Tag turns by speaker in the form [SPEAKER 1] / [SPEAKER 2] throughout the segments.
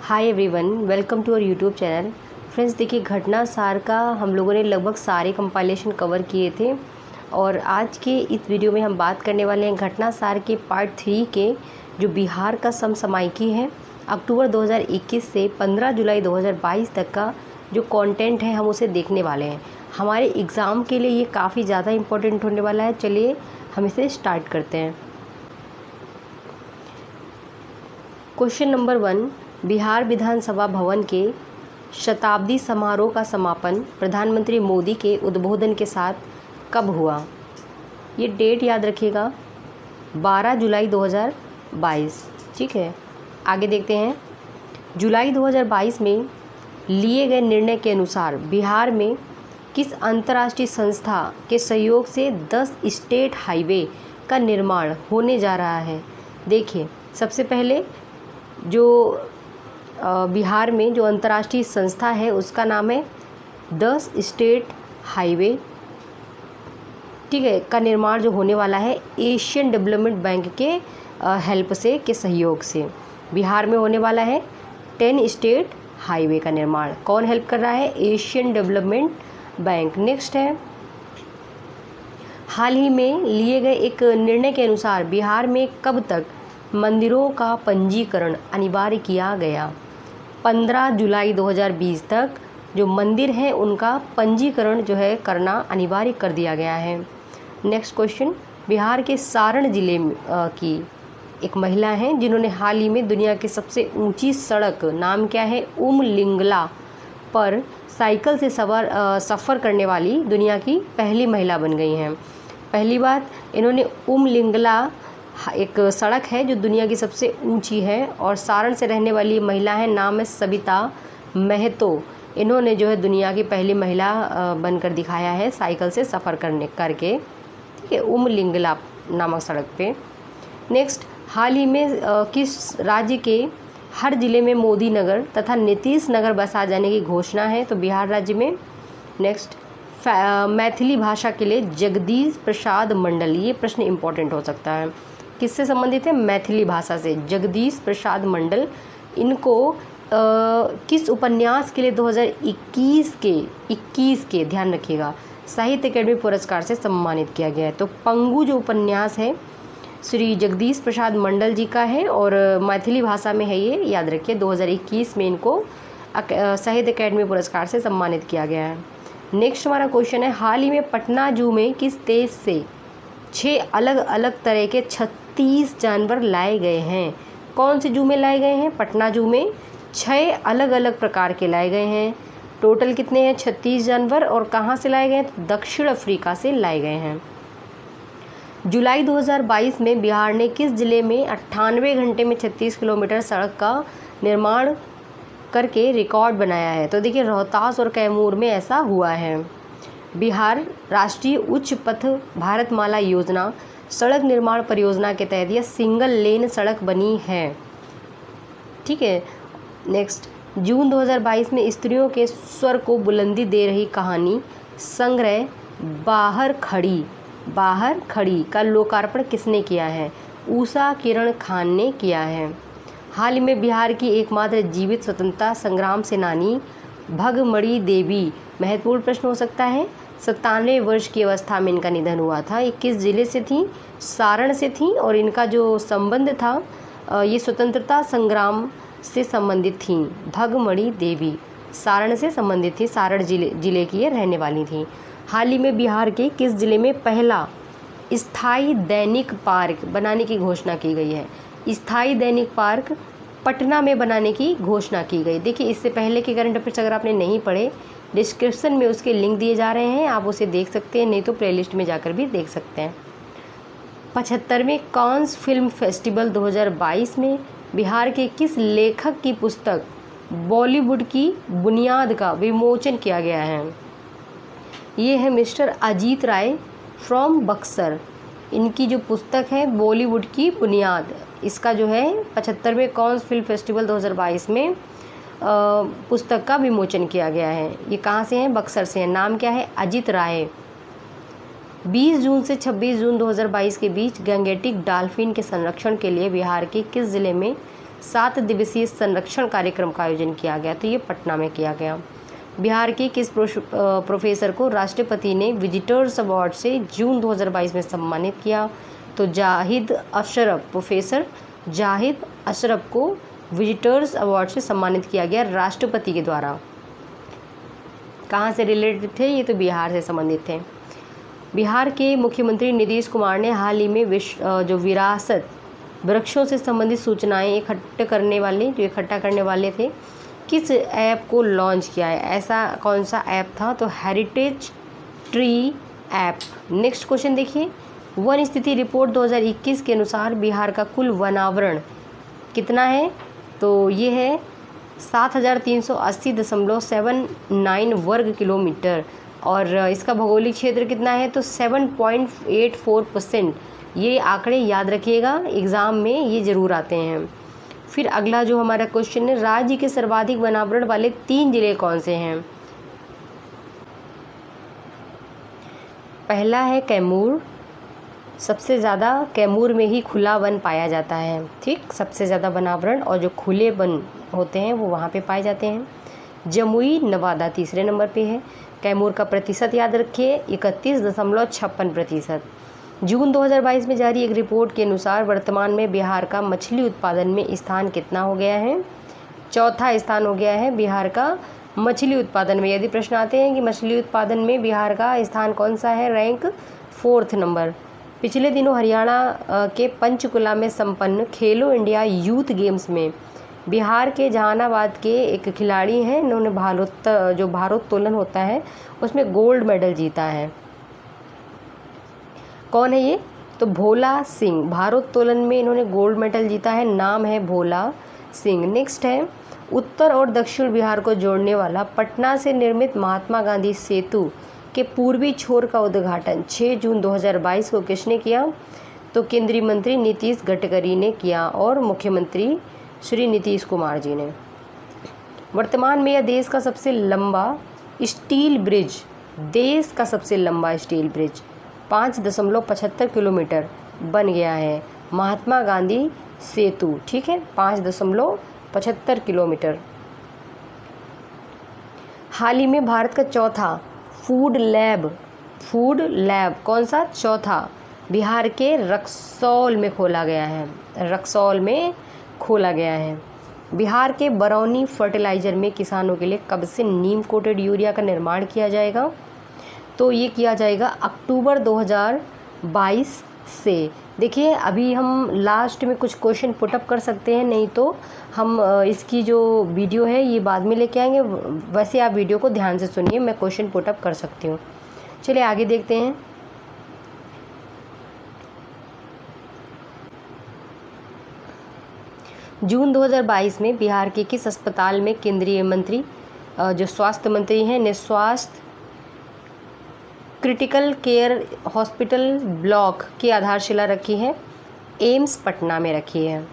[SPEAKER 1] Hi everyone, welcome to our YouTube channel. Friends, देखिए घटना सार का हम लोगों ने लगभग सारे कंपाइलेशन कवर किए थे और आज के इस वीडियो में हम बात करने वाले हैं घटना सार के पार्ट 3 के जो बिहार का समसामयिकी है अक्टूबर 2021 से 15 जुलाई 2022 तक का जो कंटेंट है हम उसे देखने वाले हैं। हमारे एग्ज़ाम के लिए ये काफ़ी ज़्यादा इम्पोर्टेंट होने वाला है। चलिए हम इसे स्टार्ट करते हैं। क्वेश्चन नंबर 1, बिहार विधानसभा भवन के शताब्दी समारोह का समापन प्रधानमंत्री मोदी के उद्बोधन के साथ कब हुआ? ये डेट याद रखिएगा, 12 जुलाई 2022। ठीक है, आगे देखते हैं। जुलाई 2022 में लिए गए निर्णय के अनुसार बिहार में किस अंतर्राष्ट्रीय संस्था के सहयोग से 10 स्टेट हाईवे का निर्माण होने जा रहा है? देखिए, सबसे पहले जो बिहार में जो अंतर्राष्ट्रीय संस्था है उसका नाम है 10 स्टेट हाईवे, ठीक है, का निर्माण जो होने वाला है एशियन डेवलपमेंट बैंक के हेल्प से, के सहयोग से बिहार में होने वाला है 10 स्टेट हाईवे का निर्माण। कौन हेल्प कर रहा है? Asian development bank. नेक्स्ट है, हाल ही में लिए गए एक निर्णय के अनुसार बिहार में कब तक मंदिरों का पंजीकरण अनिवार्य किया गया? 15 जुलाई 2020 तक जो मंदिर हैं उनका पंजीकरण जो है करना अनिवार्य कर दिया गया है। नेक्स्ट क्वेश्चन, बिहार के सारण जिले की एक महिला हैं जिन्होंने हाल ही में दुनिया की सबसे ऊंची सड़क, नाम क्या है, उमलिंगला, पर साइकिल से सफ़र करने वाली दुनिया की पहली महिला बन गई हैं। पहली बात, इन्होंने उमलिंगला एक सड़क है जो दुनिया की सबसे ऊंची है और सारण से रहने वाली महिला है, नाम है सविता महतो। इन्होंने जो है दुनिया की पहली महिला बनकर दिखाया है साइकिल से सफ़र करके, ठीक है, उमलिंगला नामक सड़क पे। नेक्स्ट, हाल ही में किस राज्य के हर जिले में मोदी नगर तथा नीतीश नगर बसा जाने की घोषणा है? तो बिहार राज्य में। नेक्स्ट, मैथिली भाषा के लिए जगदीश प्रसाद मंडल, ये प्रश्न इम्पोर्टेंट हो सकता है। किससे संबंधित है? मैथिली भाषा से। जगदीश प्रसाद मंडल, इनको किस उपन्यास के लिए 2021 के ध्यान रखिएगा, साहित्य अकेडमी पुरस्कार से सम्मानित किया गया है? तो पंगु जो उपन्यास है श्री जगदीश प्रसाद मंडल जी का है और मैथिली भाषा में है, ये याद रखिए। 2021 में इनको साहित्य अकेडमी पुरस्कार से सम्मानित किया गया है। नेक्स्ट हमारा क्वेश्चन है, हाल ही में पटना जू में किस देश से 6 अलग अलग तरह के 36 जानवर लाए गए हैं? कौन से जू में लाए गए हैं? पटना जू में 6 अलग अलग प्रकार के लाए गए हैं। टोटल कितने हैं? 36 जानवर। और कहाँ से लाए गए हैं? तो दक्षिण अफ्रीका से लाए गए हैं। जुलाई 2022 में बिहार ने किस जिले में 98 घंटे में 36 किलोमीटर सड़क का निर्माण करके रिकॉर्ड बनाया है? तो देखिए, रोहतास और कैमूर में ऐसा हुआ है। बिहार राष्ट्रीय उच्च पथ भारतमाला योजना सड़क निर्माण परियोजना के तहत यह सिंगल लेन सड़क बनी है, ठीक है। नेक्स्ट, जून 2022 में स्त्रियों के स्वर को बुलंदी दे रही कहानी संग्रह बाहर खड़ी का लोकार्पण किसने किया है? उषा किरण खान ने किया है। हाल ही में बिहार की एकमात्र जीवित स्वतंत्रता संग्राम सेनानी भगमड़ी देवी, महत्वपूर्ण प्रश्न हो सकता है, 97 वर्ष की अवस्था में इनका निधन हुआ था। ये किस जिले से थी? सारण से थी और इनका जो संबंध था ये स्वतंत्रता संग्राम से संबंधित थी। भगमड़ी देवी सारण से संबंधित थी, सारण जिले की ये रहने वाली थी। हाल ही में बिहार के किस जिले में पहला स्थायी दैनिक पार्क बनाने की घोषणा की गई है? स्थायी दैनिक पार्क पटना में बनाने की घोषणा की गई। देखिए, इससे पहले के करंट अफेयर्स अगर आपने नहीं पढ़े, डिस्क्रिप्शन में उसके लिंक दिए जा रहे हैं, आप उसे देख सकते हैं, नहीं तो प्लेलिस्ट में जाकर भी देख सकते हैं। 75वें कांस फिल्म फेस्टिवल 2022 में बिहार के किस लेखक की पुस्तक बॉलीवुड की बुनियाद का विमोचन किया गया है? ये है मिस्टर अजीत राय फ्रॉम बक्सर। इनकी जो पुस्तक है बॉलीवुड की बुनियाद, इसका जो है 75वें कांस फिल्म फेस्टिवल 2022 में पुस्तक का विमोचन किया गया है। ये कहाँ से हैं? बक्सर से हैं। नाम क्या है? अजित राय। 20 जून से 26 जून 2022 के बीच गैंगेटिक डॉल्फिन के संरक्षण के लिए बिहार के किस जिले में 7 दिवसीय संरक्षण कार्यक्रम का आयोजन किया गया? तो ये पटना में किया गया। बिहार के किस प्रोफेसर को राष्ट्रपति ने विजिटर्स अवार्ड से जून 2022 में सम्मानित किया? तो जाहिद अशरफ, प्रोफेसर जाहिद अशरफ को विजिटर्स अवार्ड से सम्मानित किया गया राष्ट्रपति के द्वारा। कहाँ से रिलेटेड थे? ये तो बिहार से संबंधित थे। बिहार के मुख्यमंत्री नीतीश कुमार ने हाल ही में जो विरासत वृक्षों से संबंधित सूचनाएं इकट्ठा करने वाले थे, किस ऐप को लॉन्च किया है? ऐसा कौन सा ऐप था? तो heritage tree app. Next question देखिए, वन स्थिति रिपोर्ट 2021 के अनुसार बिहार का कुल वनावरण कितना है? तो ये है 7380.79 वर्ग किलोमीटर और इसका भौगोलिक क्षेत्र कितना है? तो 7.84%। ये आंकड़े याद रखिएगा, एग्ज़ाम में ये ज़रूर आते हैं। फिर अगला जो हमारा क्वेश्चन है, राज्य के सर्वाधिक वनावरण वाले 3 जिले कौन से हैं? पहला है कैमूर। सबसे ज़्यादा कैमूर में ही खुला वन पाया जाता है। ठीक, सबसे ज़्यादा वनावरण और जो खुले वन होते हैं वो वहाँ पे पाए जाते हैं। जमुई नवादा तीसरे नंबर पे है। कैमूर का प्रतिशत याद रखिए 31.56%। जून 2022 में जारी एक रिपोर्ट के अनुसार वर्तमान में बिहार का मछली उत्पादन में स्थान कितना हो गया है? चौथा स्थान हो गया है बिहार का मछली उत्पादन में। यदि प्रश्न आते हैं कि मछली उत्पादन में बिहार का स्थान कौन सा है, रैंक 4th नंबर। पिछले दिनों हरियाणा के पंचकुला में संपन्न खेलो इंडिया यूथ गेम्स में बिहार के जहानाबाद के एक खिलाड़ी हैं, इन्होंने भारोत्तोलन होता है उसमें गोल्ड मेडल जीता है। कौन है ये? तो भोला सिंह। भारोत्तोलन में इन्होंने गोल्ड मेडल जीता है, नाम है भोला सिंह। नेक्स्ट है, उत्तर और दक्षिण बिहार को जोड़ने वाला पटना से निर्मित महात्मा गांधी सेतु के पूर्वी छोर का उद्घाटन 6 जून 2022 को किसने किया? तो केंद्रीय मंत्री नीतीश गडकरी ने किया और मुख्यमंत्री श्री नीतीश कुमार जी ने। वर्तमान में यह देश का सबसे लंबा स्टील ब्रिज 5.75 किलोमीटर बन गया है। महात्मा गांधी सेतु, ठीक है, 5.75 किलोमीटर। हाल ही में भारत का चौथा फूड लैब कौन सा? चौथा बिहार के रक्सौल में खोला गया है। बिहार के बरौनी फर्टिलाइजर में किसानों के लिए कब से नीम कोटेड यूरिया का निर्माण किया जाएगा? तो ये किया जाएगा अक्टूबर 2022 से। देखिए, अभी हम लास्ट में कुछ क्वेश्चन पुटअप कर सकते हैं, नहीं तो हम इसकी जो वीडियो है ये बाद में लेके आएंगे। वैसे आप वीडियो को ध्यान से सुनिए, मैं क्वेश्चन पुटअप कर सकती हूँ। चलिए आगे देखते हैं। जून 2022 में बिहार के किस अस्पताल में केंद्रीय मंत्री जो स्वास्थ्य मंत्री हैं ने स्वास्थ्य क्रिटिकल केयर हॉस्पिटल ब्लॉक की आधारशिला रखी है? एम्स पटना में रखी है।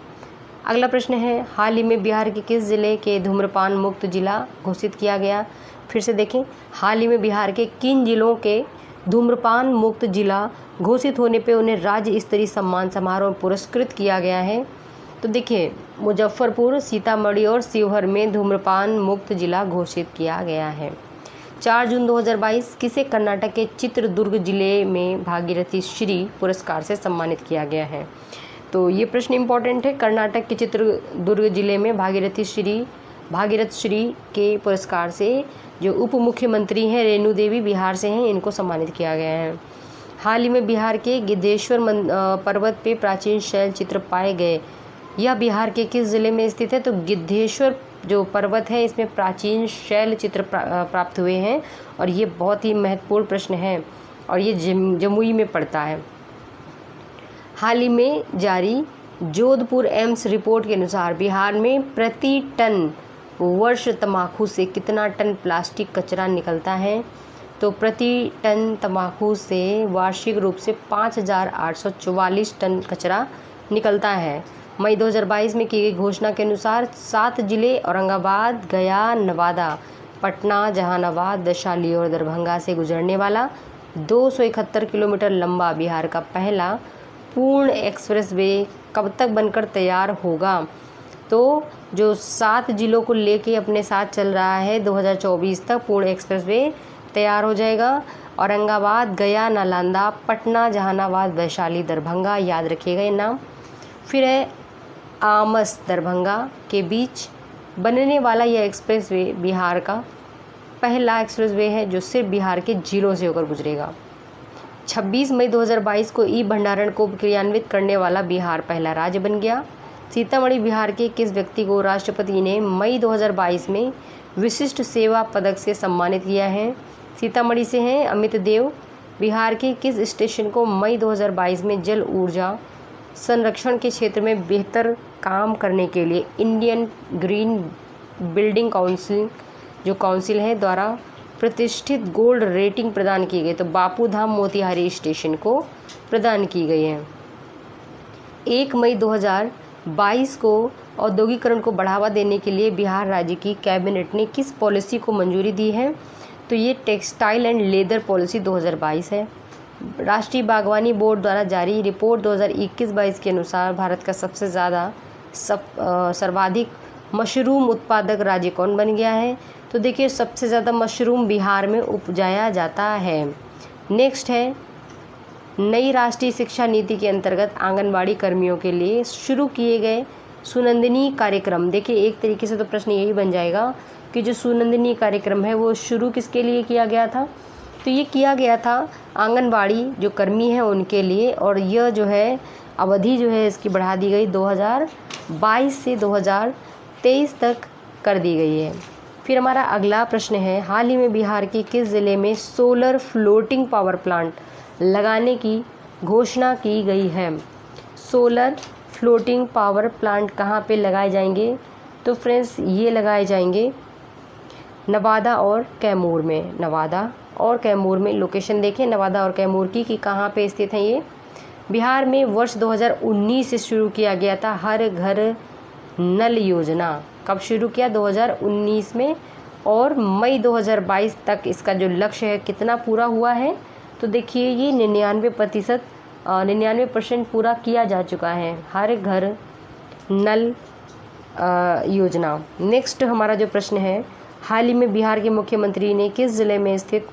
[SPEAKER 1] अगला प्रश्न है, हाल ही में बिहार के किस जिले के धूम्रपान मुक्त जिला घोषित किया गया? फिर से देखें, हाल ही में बिहार के किन जिलों के धूम्रपान मुक्त जिला घोषित होने पे उन्हें राज्य स्तरीय सम्मान समारोह में पुरस्कृत किया गया है? तो देखिए, मुजफ्फरपुर, सीतामढ़ी और शिवहर में धूम्रपान मुक्त जिला घोषित किया गया है। 4 जून 2022 किसे कर्नाटक के चित्रदुर्ग जिले में भागीरथी श्री पुरस्कार से सम्मानित किया गया है? तो ये प्रश्न इम्पॉर्टेंट है। कर्नाटक के चित्रदुर्ग जिले में भागीरथ श्री के पुरस्कार से जो उप मुख्यमंत्री हैं रेणु देवी बिहार से हैं, इनको सम्मानित किया गया है। हाल ही में बिहार के गिद्धेश्वर पर्वत पे प्राचीन शैल चित्र पाए गए, यह बिहार के किस जिले में स्थित है? तो गिद्धेश्वर जो पर्वत है इसमें प्राचीन शैल चित्र प्राप्त हुए हैं और ये बहुत ही महत्वपूर्ण प्रश्न है और ये जमुई में पड़ता है। हाल ही में जारी जोधपुर एम्स रिपोर्ट के अनुसार बिहार में प्रति टन वर्ष तंबाकू से कितना टन प्लास्टिक कचरा निकलता है? तो प्रति टन तंबाकू से वार्षिक रूप से 5844 टन कचरा निकलता है। मई 2022 में की गई घोषणा के अनुसार 7 जिले औरंगाबाद, गया, नवादा, पटना, जहानाबाद, वैशाली और दरभंगा से गुजरने वाला 271 किलोमीटर लंबा बिहार का पहला पूर्ण एक्सप्रेस वे कब तक बनकर तैयार होगा? तो जो 7 जिलों को लेके अपने साथ चल रहा है 2024 तक पूर्ण एक्सप्रेसवे तैयार हो जाएगा। औरंगाबाद, गया, नालंदा, पटना, जहानाबाद, वैशाली, दरभंगा, याद रखिएगा ये नाम। फिर है आमस, दरभंगा के बीच बनने वाला यह एक्सप्रेसवे बिहार का पहला एक्सप्रेसवे है जो सिर्फ बिहार के जिलों से होकर गुजरेगा। 26 मई 2022 को ई भंडारण को क्रियान्वित करने वाला बिहार पहला राज्य बन गया। सीतामढ़ी बिहार के किस व्यक्ति को राष्ट्रपति ने मई 2022 में विशिष्ट सेवा पदक से सम्मानित किया है? सीतामढ़ी से हैं अमित देव। बिहार के किस स्टेशन को मई 2022 में जल ऊर्जा संरक्षण के क्षेत्र में बेहतर काम करने के लिए इंडियन ग्रीन बिल्डिंग काउंसिल जो काउंसिल है द्वारा प्रतिष्ठित गोल्ड रेटिंग प्रदान की गई? तो बापू धाम मोतिहारी स्टेशन को प्रदान की गई है। 1 मई 2022 को औद्योगिकरण को बढ़ावा देने के लिए बिहार राज्य की कैबिनेट ने किस पॉलिसी को मंजूरी दी है? तो ये टेक्सटाइल एंड लेदर पॉलिसी 2022 है। राष्ट्रीय बागवानी बोर्ड द्वारा जारी रिपोर्ट 2021-22 के अनुसार भारत का सबसे ज़्यादा सर्वाधिक मशरूम उत्पादक राज्य कौन बन गया है? तो देखिए सबसे ज़्यादा मशरूम बिहार में उपजाया जाता है। नेक्स्ट है नई राष्ट्रीय शिक्षा नीति के अंतर्गत आंगनबाड़ी कर्मियों के लिए शुरू किए गए सुनंदिनी कार्यक्रम। देखिए एक तरीके से तो प्रश्न यही बन जाएगा कि जो सुनंदिनी कार्यक्रम है वो शुरू किसके लिए किया गया था? तो ये किया गया था आंगनबाड़ी जो कर्मी हैं उनके लिए, और यह जो है अवधि जो है इसकी बढ़ा दी गई 2022 से 2023 तक कर दी गई है। फिर हमारा अगला प्रश्न है हाल ही में बिहार के किस ज़िले में सोलर फ्लोटिंग पावर प्लांट लगाने की घोषणा की गई है? सोलर फ्लोटिंग पावर प्लांट कहाँ पे लगाए जाएंगे? तो फ्रेंड्स ये लगाए जाएंगे नवादा और कैमूर में। नवादा और कैमूर में लोकेशन देखें नवादा और कैमूर की कि कहाँ पे स्थित है ये। बिहार में वर्ष 2019 से शुरू किया गया था हर घर नल योजना। कब शुरू किया? 2019 में, और मई 2022 तक इसका जो लक्ष्य है कितना पूरा हुआ है? तो देखिए ये 99% पूरा किया जा चुका है हर घर नल योजना। नेक्स्ट हमारा जो प्रश्न है हाल ही में बिहार के मुख्यमंत्री ने किस जिले में स्थित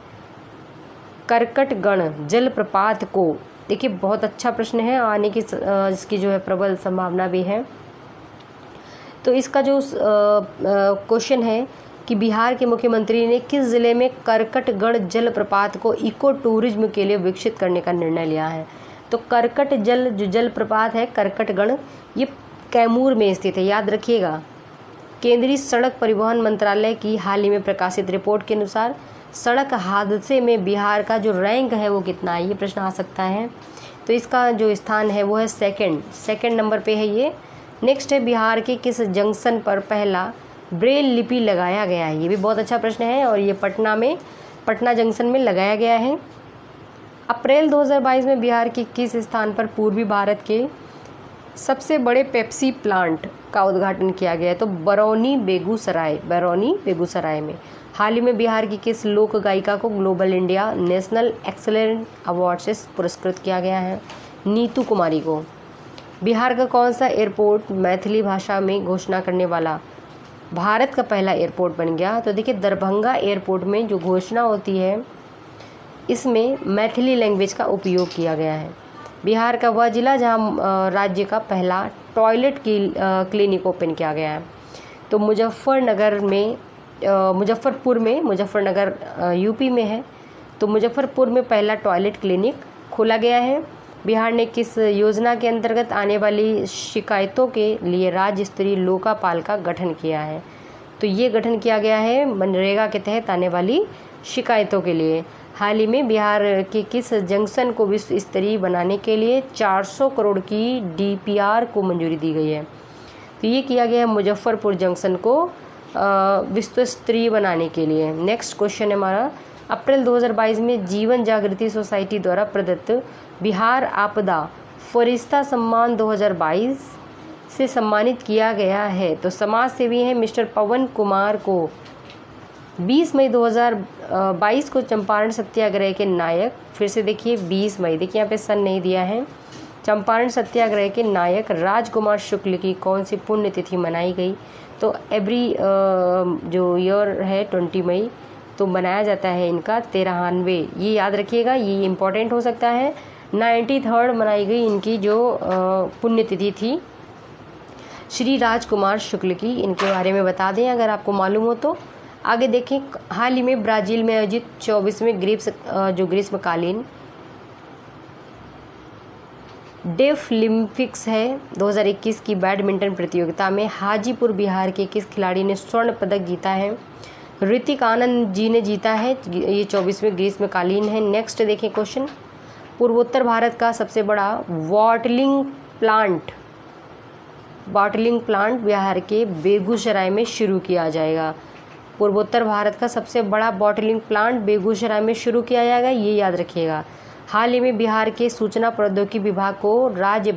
[SPEAKER 1] करकटगढ़ जलप्रपात को, देखिए बहुत अच्छा प्रश्न है, आने की इसकी जो है प्रबल संभावना भी है। तो इसका जो क्वेश्चन है कि बिहार के मुख्यमंत्री ने किस ज़िले में करकटगढ़ जलप्रपात को इको टूरिज्म के लिए विकसित करने का निर्णय लिया है? तो करकट जो जलप्रपात है करकटगढ़ ये कैमूर में स्थित है, याद रखिएगा। केंद्रीय सड़क परिवहन मंत्रालय की हाल ही में प्रकाशित रिपोर्ट के अनुसार सड़क हादसे में बिहार का जो रैंक है वो कितना है? ये प्रश्न आ सकता है। तो इसका जो स्थान है वो है सेकंड नंबर पे है ये। नेक्स्ट है बिहार के किस जंक्शन पर पहला ब्रेल लिपि लगाया गया है? ये भी बहुत अच्छा प्रश्न है और ये पटना जंक्शन में लगाया गया है। अप्रैल 2022 में बिहार के किस स्थान पर पूर्वी भारत के सबसे बड़े पेप्सी प्लांट का उद्घाटन किया गया है? तो बरौनी बेगूसराय में। हाल ही में बिहार की किस लोक गायिका को global India national excellent award से पुरस्कृत किया गया है? नीतू कुमारी को। बिहार का कौन सा एयरपोर्ट मैथिली भाषा में घोषणा करने वाला भारत का पहला एयरपोर्ट बन गया? तो देखिए दरभंगा एयरपोर्ट में जो घोषणा होती है इसमें मैथिली लैंग्वेज का उपयोग किया गया है। बिहार का वह जिला जहां राज्य का पहला टॉयलेट क्लिनिक ओपन किया गया है? तो मुजफ्फरनगर यूपी में है। तो मुजफ्फरपुर में पहला टॉयलेट क्लिनिक खोला गया है। बिहार ने किस योजना के अंतर्गत आने वाली शिकायतों के लिए राज्य स्तरीय लोकापाल का गठन किया है? तो ये गठन किया गया है मनरेगा के तहत आने वाली शिकायतों के लिए। हाल ही में बिहार के किस जंक्शन को विश्व स्तरीय बनाने के लिए 400 करोड़ की DPR को मंजूरी दी गई है? तो ये किया गया है मुजफ्फरपुर जंक्शन को विश्व स्तरीय बनाने के लिए। नेक्स्ट क्वेश्चन है हमारा अप्रैल 2022 में जीवन जागृति सोसाइटी द्वारा प्रदत्त बिहार आपदा फरिश्ता सम्मान 2022 से सम्मानित किया गया है? तो समाज सेवी हैं मिस्टर पवन कुमार को 20 मई 2022 को चंपारण सत्याग्रह के नायक, फिर से देखिए 20 मई, देखिए यहाँ पे सन नहीं दिया है, चंपारण सत्याग्रह के नायक राजकुमार शुक्ल की कौन सी पुण्यतिथि मनाई गई? तो एवरी जो ईयर है 20 मई तो मनाया जाता है इनका 93, ये याद रखिएगा, ये इम्पोर्टेंट हो सकता है। 93rd मनाई गई इनकी जो पुण्यतिथि थी श्री राजकुमार शुक्ल की, इनके बारे में बता दें अगर आपको मालूम हो तो। आगे देखें, हाल ही में ब्राज़ील में आयोजित 24वें ग्रीष्मकालीन डेफलिम्पिक्स है 2021 की बैडमिंटन प्रतियोगिता में हाजीपुर बिहार के किस खिलाड़ी ने स्वर्ण पदक जीता है? ऋतिक आनंद जी ने जीता है, ये 24वें ग्रीष्मकालीन है। नेक्स्ट देखें क्वेश्चन, पूर्वोत्तर भारत का सबसे बड़ा बॉटलिंग प्लांट बिहार के बेगूसराय में शुरू किया जाएगा। पूर्वोत्तर भारत का सबसे बड़ा बॉटलिंग प्लांट बेगूसराय में शुरू किया जाएगा, ये याद रखिएगा। हाल ही में बिहार के सूचना प्रौद्योगिकी विभाग को राज्य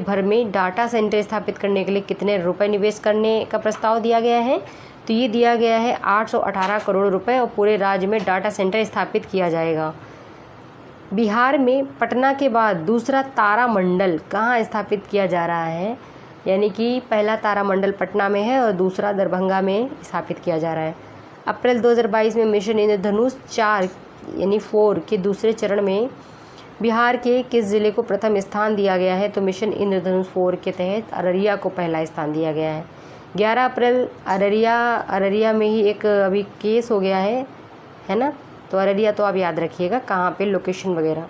[SPEAKER 1] भर में डाटा सेंटर स्थापित करने के लिए कितने रुपए निवेश करने का प्रस्ताव दिया गया है? तो ये दिया गया है 818 करोड़ रुपए और पूरे राज्य में डाटा सेंटर स्थापित किया जाएगा। बिहार में पटना के बाद दूसरा तारामंडल कहाँ स्थापित किया जा रहा है? यानी कि पहला तारामंडल पटना में है और दूसरा दरभंगा में स्थापित किया जा रहा है। अप्रैल 2022 में मिशन इंद्रधनुष 4 यानी 4 के दूसरे चरण में बिहार के किस जिले को प्रथम स्थान दिया गया है? तो मिशन इंद्रधनुष 4 के तहत अररिया को पहला स्थान दिया गया है। 11 अप्रैल अररिया में ही एक अभी केस हो गया है ना, तो अररिया तो आप याद रखिएगा कहाँ पे लोकेशन वगैरह।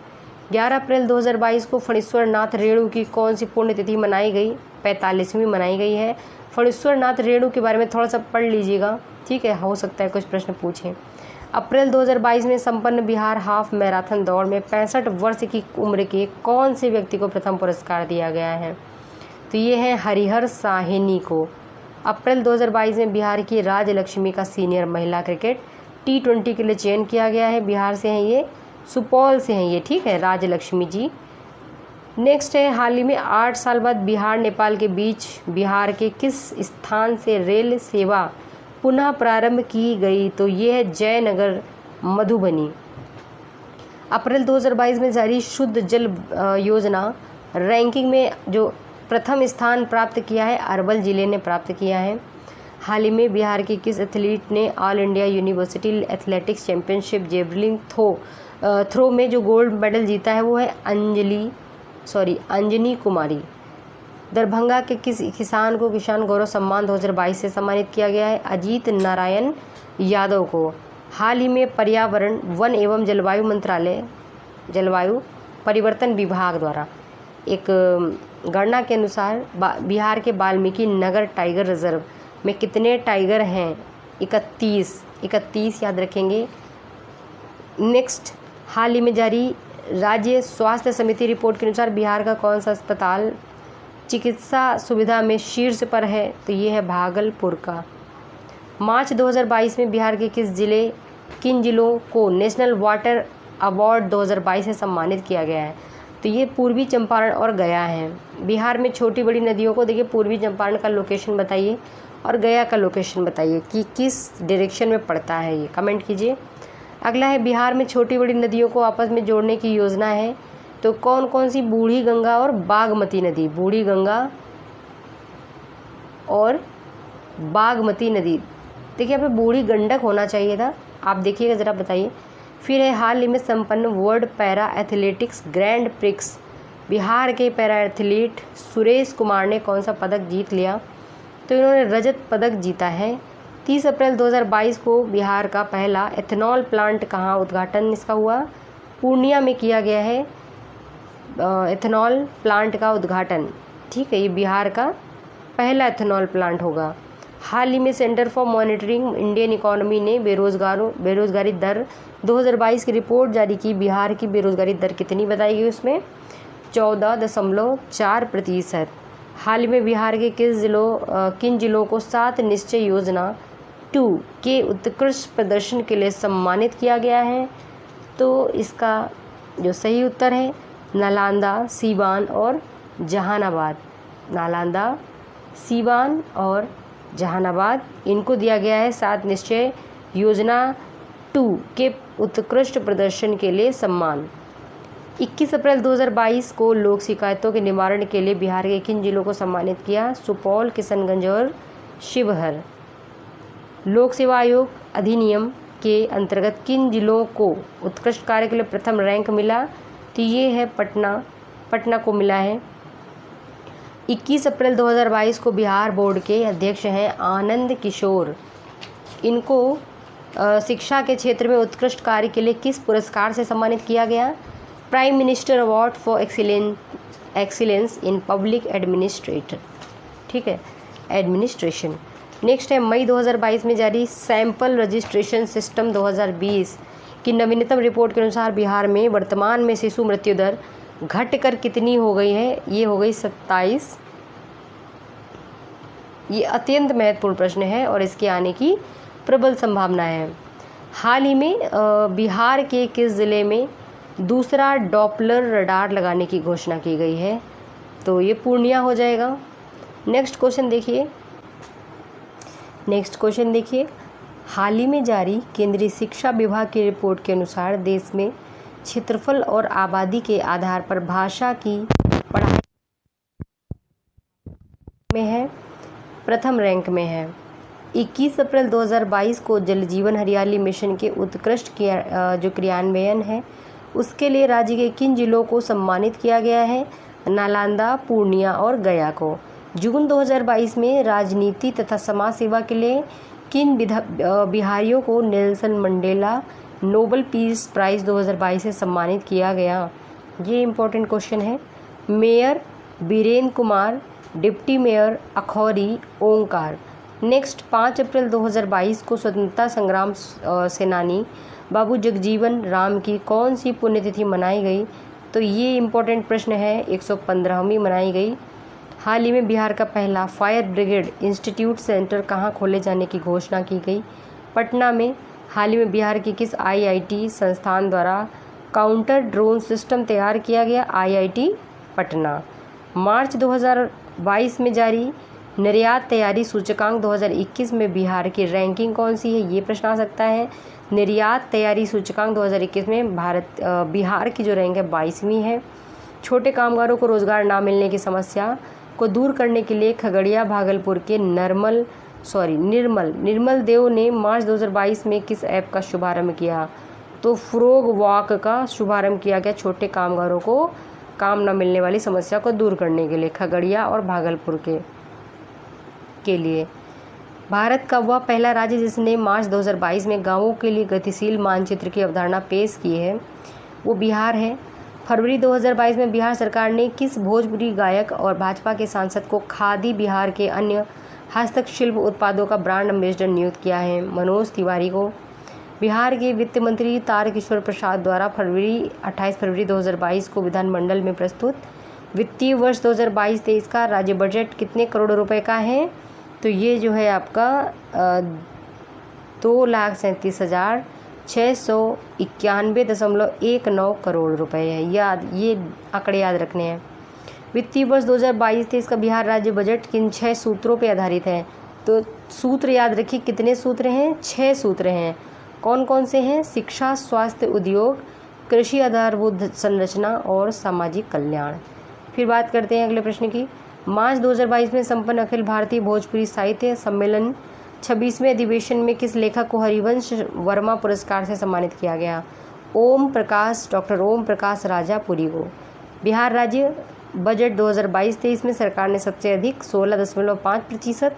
[SPEAKER 1] 11 अप्रैल 2022 को फणीश्वर नाथ रेणु की कौन सी पुण्यतिथि मनाई गई? 45वीं मनाई गई है। फणीश्वर नाथ रेणु के बारे में थोड़ा सा पढ़ लीजिएगा, ठीक है, हो सकता है कुछ प्रश्न पूछें। अप्रैल 2022 में संपन्न बिहार हाफ मैराथन दौड़ में 65 वर्ष की उम्र के कौन से व्यक्ति को प्रथम पुरस्कार दिया गया है? तो ये है हरिहर साहिनी को। अप्रैल 2022 में बिहार की राजलक्ष्मी का सीनियर महिला क्रिकेट T20 के लिए चयन किया गया है। बिहार से हैं ये, सुपौल से हैं ये, ठीक है, राजलक्ष्मी जी। नेक्स्ट है, हाल ही में 8 साल बाद बिहार नेपाल के बीच बिहार के किस स्थान से रेल सेवा पुनः प्रारंभ की गई? तो ये है जयनगर मधुबनी। अप्रैल 2022 में जारी शुद्ध जल योजना रैंकिंग में जो प्रथम स्थान प्राप्त किया है अरवल जिले ने प्राप्त किया है। हाल ही में बिहार के किस एथलीट ने all India university athletics championship javelin throw में जो गोल्ड मेडल जीता है? वो है अंजनी कुमारी। दरभंगा के किस किसान को किसान गौरव सम्मान 2022 से सम्मानित किया गया है? अजीत नारायण यादव को। हाल ही में पर्यावरण वन एवं जलवायु मंत्रालय जलवायु परिवर्तन विभाग द्वारा एक गणना के अनुसार बिहार के वाल्मीकि नगर टाइगर रिजर्व में कितने टाइगर हैं? 31 याद रखेंगे। नेक्स्ट, हाल ही में जारी राज्य स्वास्थ्य समिति रिपोर्ट के अनुसार बिहार का कौन सा अस्पताल चिकित्सा सुविधा में शीर्ष पर है? तो ये है भागलपुर का। मार्च 2022 में बिहार के किन जिलों को नेशनल वाटर अवार्ड 2022 से सम्मानित किया गया है? तो ये पूर्वी चंपारण और गया है। बिहार में छोटी बड़ी नदियों को देखिए, पूर्वी चंपारण का लोकेशन बताइए और गया का लोकेशन बताइए कि किस डायरेक्शन में पड़ता है, ये कमेंट कीजिए। अगला है, बिहार में छोटी बड़ी नदियों को आपस में जोड़ने की योजना है, तो कौन कौन सी? बूढ़ी गंगा और बागमती नदी। बूढ़ी गंगा और बागमती नदी। देखिए यहाँ पे बूढ़ी गंडक होना चाहिए था, आप देखिएगा ज़रा, बताइए। फिर है, हाल ही में संपन्न world para athletics grand prix Bihar के पैरा एथलीट सुरेश कुमार ने कौन सा पदक जीत लिया? तो इन्होंने रजत पदक जीता है। 30 अप्रैल 2022 को बिहार का पहला एथेनॉल प्लांट कहाँ उद्घाटन इसका हुआ? पूर्णिया में किया गया है एथेनॉल प्लांट का उद्घाटन, ठीक है, ये बिहार का पहला एथेनॉल प्लांट होगा। हाल ही में centre for monitoring Indian economy ने बेरोजगारी दर 2022 की रिपोर्ट जारी की। बिहार की बेरोजगारी दर कितनी बताई गई उसमें? 14.4%। हाल ही में बिहार के किन जिलों को 7 निश्चय योजना 2 के उत्कृष्ट प्रदर्शन के लिए सम्मानित किया गया है? तो इसका जो सही उत्तर है नालंदा, सीवान और जहानाबाद। नालंदा, सीवान और जहानाबाद, इनको दिया गया है 7 निश्चय योजना 2 के उत्कृष्ट प्रदर्शन के लिए सम्मान। 21 अप्रैल 2022 को लोक शिकायतों के निवारण के लिए बिहार के किन जिलों को सम्मानित किया? सुपौल, किशनगंज और शिवहर। लोक सेवा आयोग अधिनियम के अंतर्गत किन जिलों को उत्कृष्ट कार्य के लिए प्रथम रैंक मिला? तो ये है पटना को मिला है। 21 अप्रैल 2022 को बिहार बोर्ड के अध्यक्ष हैं आनंद किशोर। इनको शिक्षा के क्षेत्र में उत्कृष्ट कार्य के लिए किस पुरस्कार से सम्मानित किया गया? Prime minister award for excellence in public administrator, ठीक है, एडमिनिस्ट्रेशन। नेक्स्ट है मई 2022 में जारी सैंपल रजिस्ट्रेशन सिस्टम 2020 की नवीनतम रिपोर्ट के अनुसार बिहार में वर्तमान में शिशु मृत्यु दर घटकर कितनी हो गई है? ये हो गई 27। ये अत्यंत महत्वपूर्ण प्रश्न है और इसके आने की प्रबल संभावना है। हाल ही में बिहार के किस जिले में दूसरा डॉपलर रडार लगाने की घोषणा की गई है? तो ये पूर्णिया हो जाएगा। नेक्स्ट क्वेश्चन देखिए, हाल ही में जारी केंद्रीय शिक्षा विभाग की रिपोर्ट के अनुसार देश में क्षेत्रफल और आबादी के आधार पर भाषा की पढ़ाई में है, प्रथम रैंक में है। 21 अप्रैल 2022 को जल जीवन हरियाली मिशन के उत्कृष्ट जो क्रियान्वयन है उसके लिए राज्य के किन जिलों को सम्मानित किया गया है? नालंदा, पूर्णिया और गया को। जून 2022 में राजनीति तथा समाज सेवा के लिए किन बिहारियों को Nelson Mandela Nobel peace prize 2022 से सम्मानित किया गया? ये इम्पोर्टेंट क्वेश्चन है। Mayor Birendra Kumar, deputy mayor Akhouri Onkar. Next 5 अप्रैल 2022 को स्वतंत्रता संग्राम सेनानी बाबू जगजीवन राम की कौन सी पुण्यतिथि मनाई गई? तो ये इम्पोर्टेंट प्रश्न है, 115वीं मनाई गई। हाल ही में बिहार का पहला फायर ब्रिगेड इंस्टीट्यूट सेंटर कहाँ खोले जाने की घोषणा की गई? पटना में। हाल ही में बिहार की किस आईआईटी संस्थान द्वारा काउंटर ड्रोन सिस्टम तैयार किया गया? आईआईटी पटना। मार्च 2022 में जारी निर्यात तैयारी सूचकांक 2021 में बिहार की रैंकिंग कौन सी है? ये प्रश्न आ सकता है। निर्यात तैयारी सूचकांक 2021 में बिहार की जो रैंक है 22वीं है। छोटे कामगारों को रोजगार ना मिलने की समस्या को दूर करने के लिए खगड़िया भागलपुर के निर्मल देव ने मार्च 2022 में किस ऐप का शुभारंभ किया? तो फ्रोग वॉक का शुभारंभ किया गया छोटे कामगारों को काम न मिलने वाली समस्या को दूर करने के लिए खगड़िया और भागलपुर के लिए। भारत का वह पहला राज्य जिसने मार्च 2022 में गांवों के लिए गतिशील मानचित्र की अवधारणा पेश की है वो बिहार है। फरवरी 2022 में बिहार सरकार ने किस भोजपुरी गायक और भाजपा के सांसद को खादी बिहार के अन्य हस्तशिल्प उत्पादों का ब्रांड एम्बेसडर नियुक्त किया है? मनोज तिवारी को। बिहार के वित्त मंत्री तारकिशोर प्रसाद द्वारा 28 फरवरी 2022 को विधानमंडल में प्रस्तुत वित्तीय वर्ष 2022-23 का राज्य बजट कितने करोड़ रुपए का है? तो ये जो है आपका 2,37,691.19 करोड़ रुपए है। ये आंकड़े याद रखने हैं। वित्तीय वर्ष 2022-23 का बिहार राज्य बजट किन 6 सूत्रों पर आधारित है? तो सूत्र याद रखिए, कितने सूत्र हैं? 6 सूत्र हैं। कौन कौन से हैं? शिक्षा, स्वास्थ्य, उद्योग, कृषि आधारभूत संरचना और सामाजिक कल्याण। फिर बात करते हैं अगले प्रश्न की। मार्च 2022 में संपन्न अखिल भारतीय भोजपुरी साहित्य सम्मेलन 26वें अधिवेशन में किस लेखक को हरिवंश वर्मा पुरस्कार से सम्मानित किया गया? डॉक्टर ओम प्रकाश राजापुरी को। बिहार राज्य बजट 2022-23 में सरकार ने सबसे अधिक 16.5%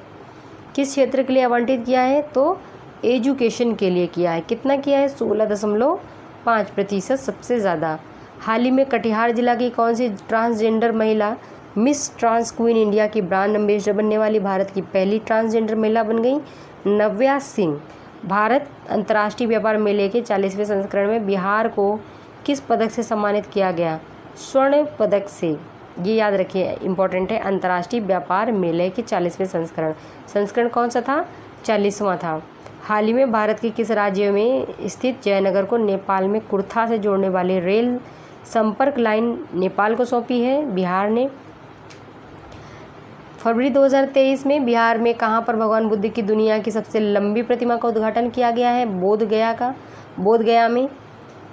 [SPEAKER 1] किस क्षेत्र के लिए आवंटित किया है? तो एजुकेशन के लिए किया है। कितना किया है? 16.5% सबसे ज़्यादा। हाल ही में कटिहार जिला की कौन सी ट्रांसजेंडर महिला मिस ट्रांस क्वीन इंडिया की ब्रांड एम्बेसडर बनने वाली भारत की पहली ट्रांसजेंडर महिला बन गई? नव्या सिंह। भारत अंतर्राष्ट्रीय व्यापार मेले के 40वें संस्करण में बिहार को किस पदक से सम्मानित किया गया? स्वर्ण पदक से। ये याद रखिए, इंपॉर्टेंट है। अंतर्राष्ट्रीय व्यापार मेले के 40वें संस्करण कौन सा था? 40वां था। हाल ही में भारत के किस राज्य में स्थित जयनगर को नेपाल में कुर्था से जोड़ने वाली रेल संपर्क लाइन नेपाल को सौंपी है? बिहार ने। फरवरी 2023 में बिहार में कहां पर भगवान बुद्ध की दुनिया की सबसे लंबी प्रतिमा का उद्घाटन किया गया है? बोधगया में।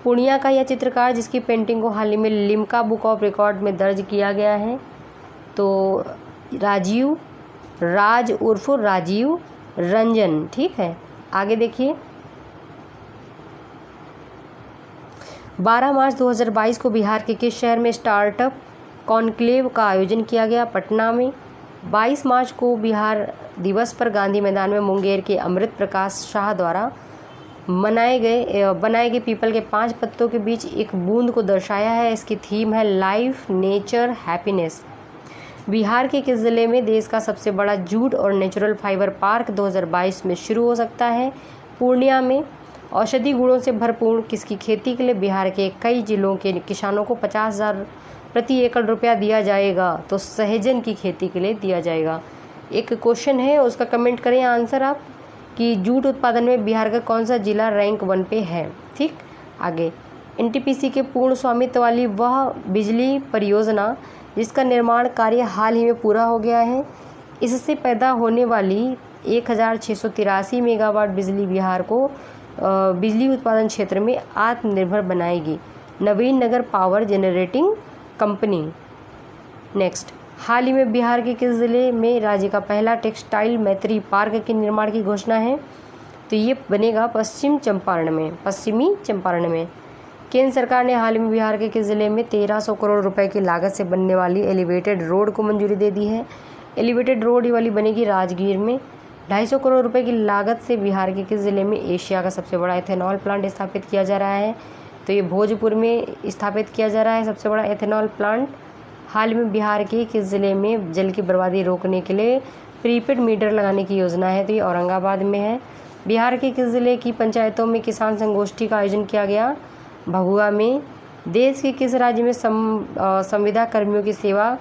[SPEAKER 1] पूर्णिया का यह चित्रकार जिसकी पेंटिंग को हाल ही में लिम्का बुक ऑफ रिकॉर्ड में दर्ज किया गया है, तो राज उर्फ राजीव रंजन। ठीक है, आगे देखिए। 12 मार्च 2022 को बिहार के किस शहर में स्टार्टअप कॉन्क्लेव का आयोजन किया गया? पटना में। 22 मार्च को बिहार दिवस पर गांधी मैदान में मुंगेर के अमृत प्रकाश शाह द्वारा बनाए गए पीपल के 5 पत्तों के बीच एक बूंद को दर्शाया है। इसकी थीम है लाइफ, नेचर, हैप्पीनेस। बिहार के किस जिले में देश का सबसे बड़ा जूट और नेचुरल फाइबर पार्क 2022 में शुरू हो सकता है? पूर्णिया में। औषधि गुणों से भरपूर किसकी खेती के लिए बिहार के कई जिलों के किसानों को 50,000 प्रति एकड़ रुपया दिया जाएगा? तो सहजन की खेती के लिए दिया जाएगा। एक क्वेश्चन है, उसका कमेंट करें आंसर आप कि जूट उत्पादन में बिहार का कौन सा जिला रैंक 1 पे है। ठीक, आगे। एनटीपीसी के पूर्ण स्वामित्व वाली वह बिजली परियोजना जिसका निर्माण कार्य हाल ही में पूरा हो गया है, इससे पैदा होने वाली 1683 मेगावाट बिजली बिहार को बिजली उत्पादन क्षेत्र में आत्मनिर्भर बनाएगी। नवीन नगर पावर जनरेटिंग कंपनी। नेक्स्ट, हाल ही में बिहार के किस जिले में राज्य का पहला टेक्सटाइल मैत्री पार्क के निर्माण की घोषणा है? तो ये बनेगा पश्चिमी चंपारण में। केंद्र सरकार ने हाल में बिहार के किस जिले में 1300 करोड़ रुपए की लागत से बनने वाली एलिवेटेड रोड को मंजूरी दे दी है? एलिवेटेड रोड ये वाली बनेगी राजगीर में। 250 करोड़ रुपए की लागत से बिहार के किस जिले में एशिया का सबसे बड़ा एथेनॉल प्लांट स्थापित किया जा रहा है? तो ये भोजपुर में स्थापित किया जा रहा है सबसे बड़ा एथेनॉल प्लांट। हाल में बिहार के किस जिले में जल की बर्बादी रोकने के लिए प्रीपेड मीटर लगाने की योजना है? तो ये औरंगाबाद में है। बिहार के किस जिले की पंचायतों में किसान संगोष्ठी का आयोजन किया गया? भभुआ में। देश के किस राज्य में संविदा कर्मियों की सेवा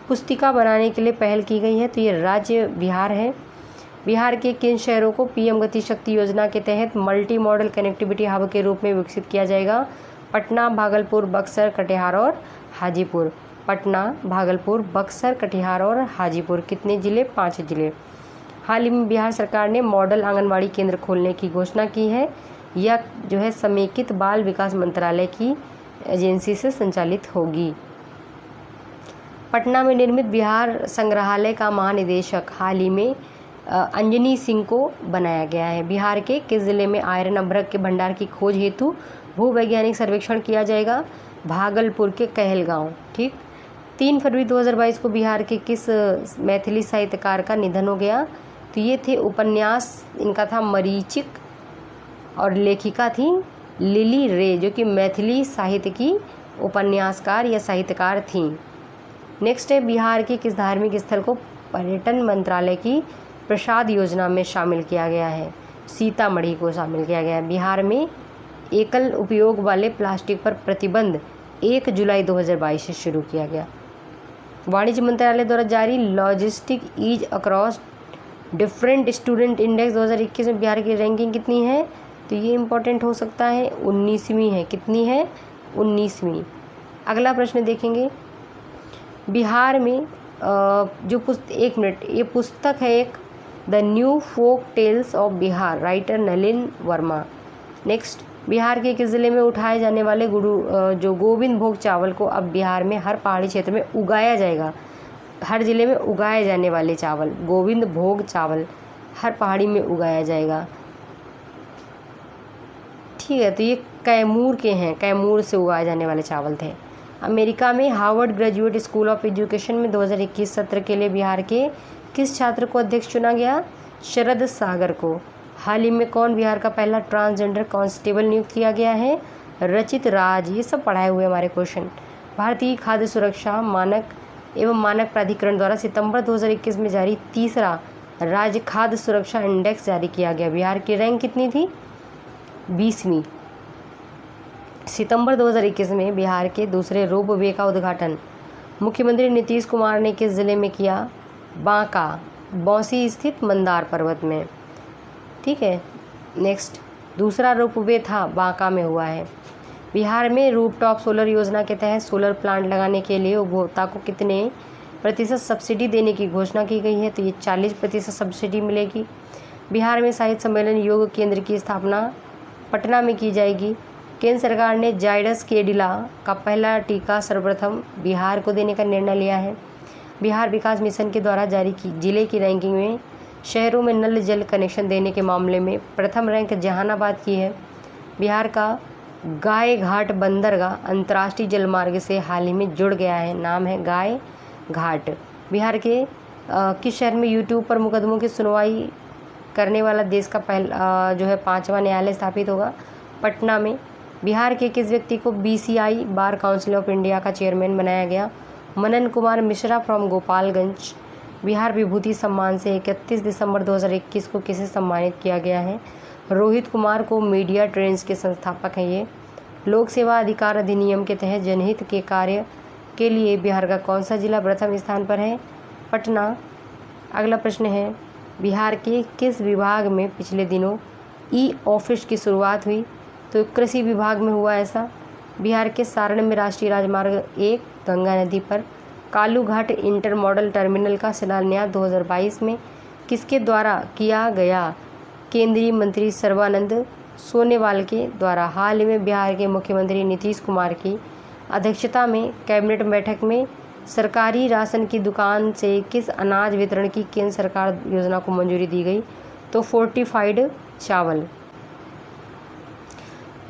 [SPEAKER 1] पुस्तिका बनाने के लिए पहल की गई है? तो ये राज्य बिहार है। बिहार के किन शहरों को पीएम गति शक्ति योजना के तहत मल्टी मॉडल कनेक्टिविटी हब के रूप में विकसित किया जाएगा? पटना, भागलपुर, बक्सर, कटिहार और हाजीपुर। पटना, भागलपुर, बक्सर, कटिहार और हाजीपुर। कितने जिले? 5 जिले। हाल ही में बिहार सरकार ने मॉडल आंगनवाड़ी केंद्र खोलने की घोषणा की है। यह जो है समेकित बाल विकास मंत्रालय की एजेंसी से संचालित होगी। पटना में निर्मित बिहार संग्रहालय का महानिदेशक हाल ही में अंजनी सिंह को बनाया गया है। बिहार के किस जिले में आयरन अभ्रक के भंडार की खोज हेतु भूवैज्ञानिक सर्वेक्षण किया जाएगा? भागलपुर के कहलगांव। ठीक, 3 फरवरी 2022 को बिहार के किस मैथिली साहित्यकार का निधन हो गया? तो ये थे उपन्यास, इनका था मरीचिक, और लेखिका थी लिली रे, जो कि मैथिली साहित्य की उपन्यासकार या साहित्यकार थी। नेक्स्ट है, बिहार के किस धार्मिक स्थल को पर्यटन मंत्रालय की प्रसाद योजना में शामिल किया गया है? सीतामढ़ी को शामिल किया गया है। बिहार में एकल उपयोग वाले प्लास्टिक पर प्रतिबंध 1 जुलाई 2022 से शुरू किया गया। वाणिज्य मंत्रालय द्वारा जारी logistic ease across different student index 2021 में बिहार की रैंकिंग कितनी है? तो ये इम्पोर्टेंट हो सकता है, 19वीं है। कितनी है? 19वीं। अगला प्रश्न देखेंगे। बिहार में एक मिनट, ये पुस्तक है एक, the new folk tales of Bihar, writer Nalin Varma. Next, Bihar के किस जिले में उठाए जाने वाले जो गोविंद भोग चावल को अब बिहार में हर पहाड़ी क्षेत्र में उगाया जाएगा? हर जिले में उगाए जाने वाले चावल, गोविंद भोग चावल हर पहाड़ी में उगाया जाएगा। ठीक है, तो ये कैमूर के हैं, कैमूर से उगाए जाने वाले चावल थे। अमेरिका में Harvard graduate school of education में 2021 सत्र के लिए बिहार के किस छात्र को अध्यक्ष चुना गया? शरद सागर को। हाल ही में कौन बिहार का पहला ट्रांसजेंडर कांस्टेबल नियुक्त किया गया है? रचित राज। ये सब पढ़ाए हुए हमारे क्वेश्चन। भारतीय खाद्य सुरक्षा मानक एवं मानक प्राधिकरण द्वारा सितंबर 2021 में जारी तीसरा राज्य खाद्य सुरक्षा इंडेक्स जारी किया गया। बिहार की रैंक कितनी थी? 20वीं। सितंबर 2021 में बिहार के दूसरे रोपवे का उद्घाटन मुख्यमंत्री नीतीश कुमार ने किस जिले में किया? बांका, बौंसी स्थित मंदार पर्वत में। ठीक है, नेक्स्ट, दूसरा रोपवे था बांका में हुआ है। बिहार में रूफटॉप सोलर योजना के तहत सोलर प्लांट लगाने के लिए उपभोक्ता को कितने प्रतिशत सब्सिडी देने की घोषणा की गई है? तो ये 40% सब्सिडी मिलेगी। बिहार में साहित्य सम्मेलन योग केंद्र की स्थापना पटना में की जाएगी। केंद्र सरकार ने जायडस कैडिला का पहला टीका सर्वप्रथम बिहार को देने का निर्णय लिया है। बिहार विकास मिशन के द्वारा जारी की जिले की रैंकिंग में शहरों में नल जल कनेक्शन देने के मामले में प्रथम रैंक जहानाबाद की है। बिहार का गाय घाट बंदरगाह अंतर्राष्ट्रीय जलमार्ग से हाल ही में जुड़ गया है। नाम है गाय घाट। बिहार के किस शहर में यूट्यूब पर मुकदमों की सुनवाई करने वाला देश का पहला 5वां न्यायालय स्थापित होगा? पटना में। बिहार के किस व्यक्ति को BCI bar council of India का चेयरमैन बनाया गया? मनन कुमार मिश्रा फ्रॉम गोपालगंज। बिहार विभूति सम्मान से 31 दिसंबर 2021 को किसे सम्मानित किया गया है? रोहित कुमार को। मीडिया ट्रेंड्स के संस्थापक हैं ये। लोक सेवा अधिकार अधिनियम के तहत जनहित के कार्य के लिए बिहार का कौन सा जिला प्रथम स्थान पर है? पटना। अगला प्रश्न है, बिहार के किस विभाग में पिछले दिनों ई-ऑफिस की शुरुआत हुई? तो कृषि विभाग में हुआ ऐसा। बिहार के सारण में राष्ट्रीय राजमार्ग 1 गंगा नदी पर कालू घाट इंटर मॉडल टर्मिनल का शिलान्यास 2022 में किसके द्वारा किया गया? केंद्रीय मंत्री सर्बानंद सोनोवाल के द्वारा। हाल ही में बिहार के मुख्यमंत्री नीतीश कुमार की अध्यक्षता में कैबिनेट बैठक में सरकारी राशन की दुकान से किस अनाज वितरण की केंद्र सरकार योजना को मंजूरी दी गई? तो फोर्टिफाइड चावल।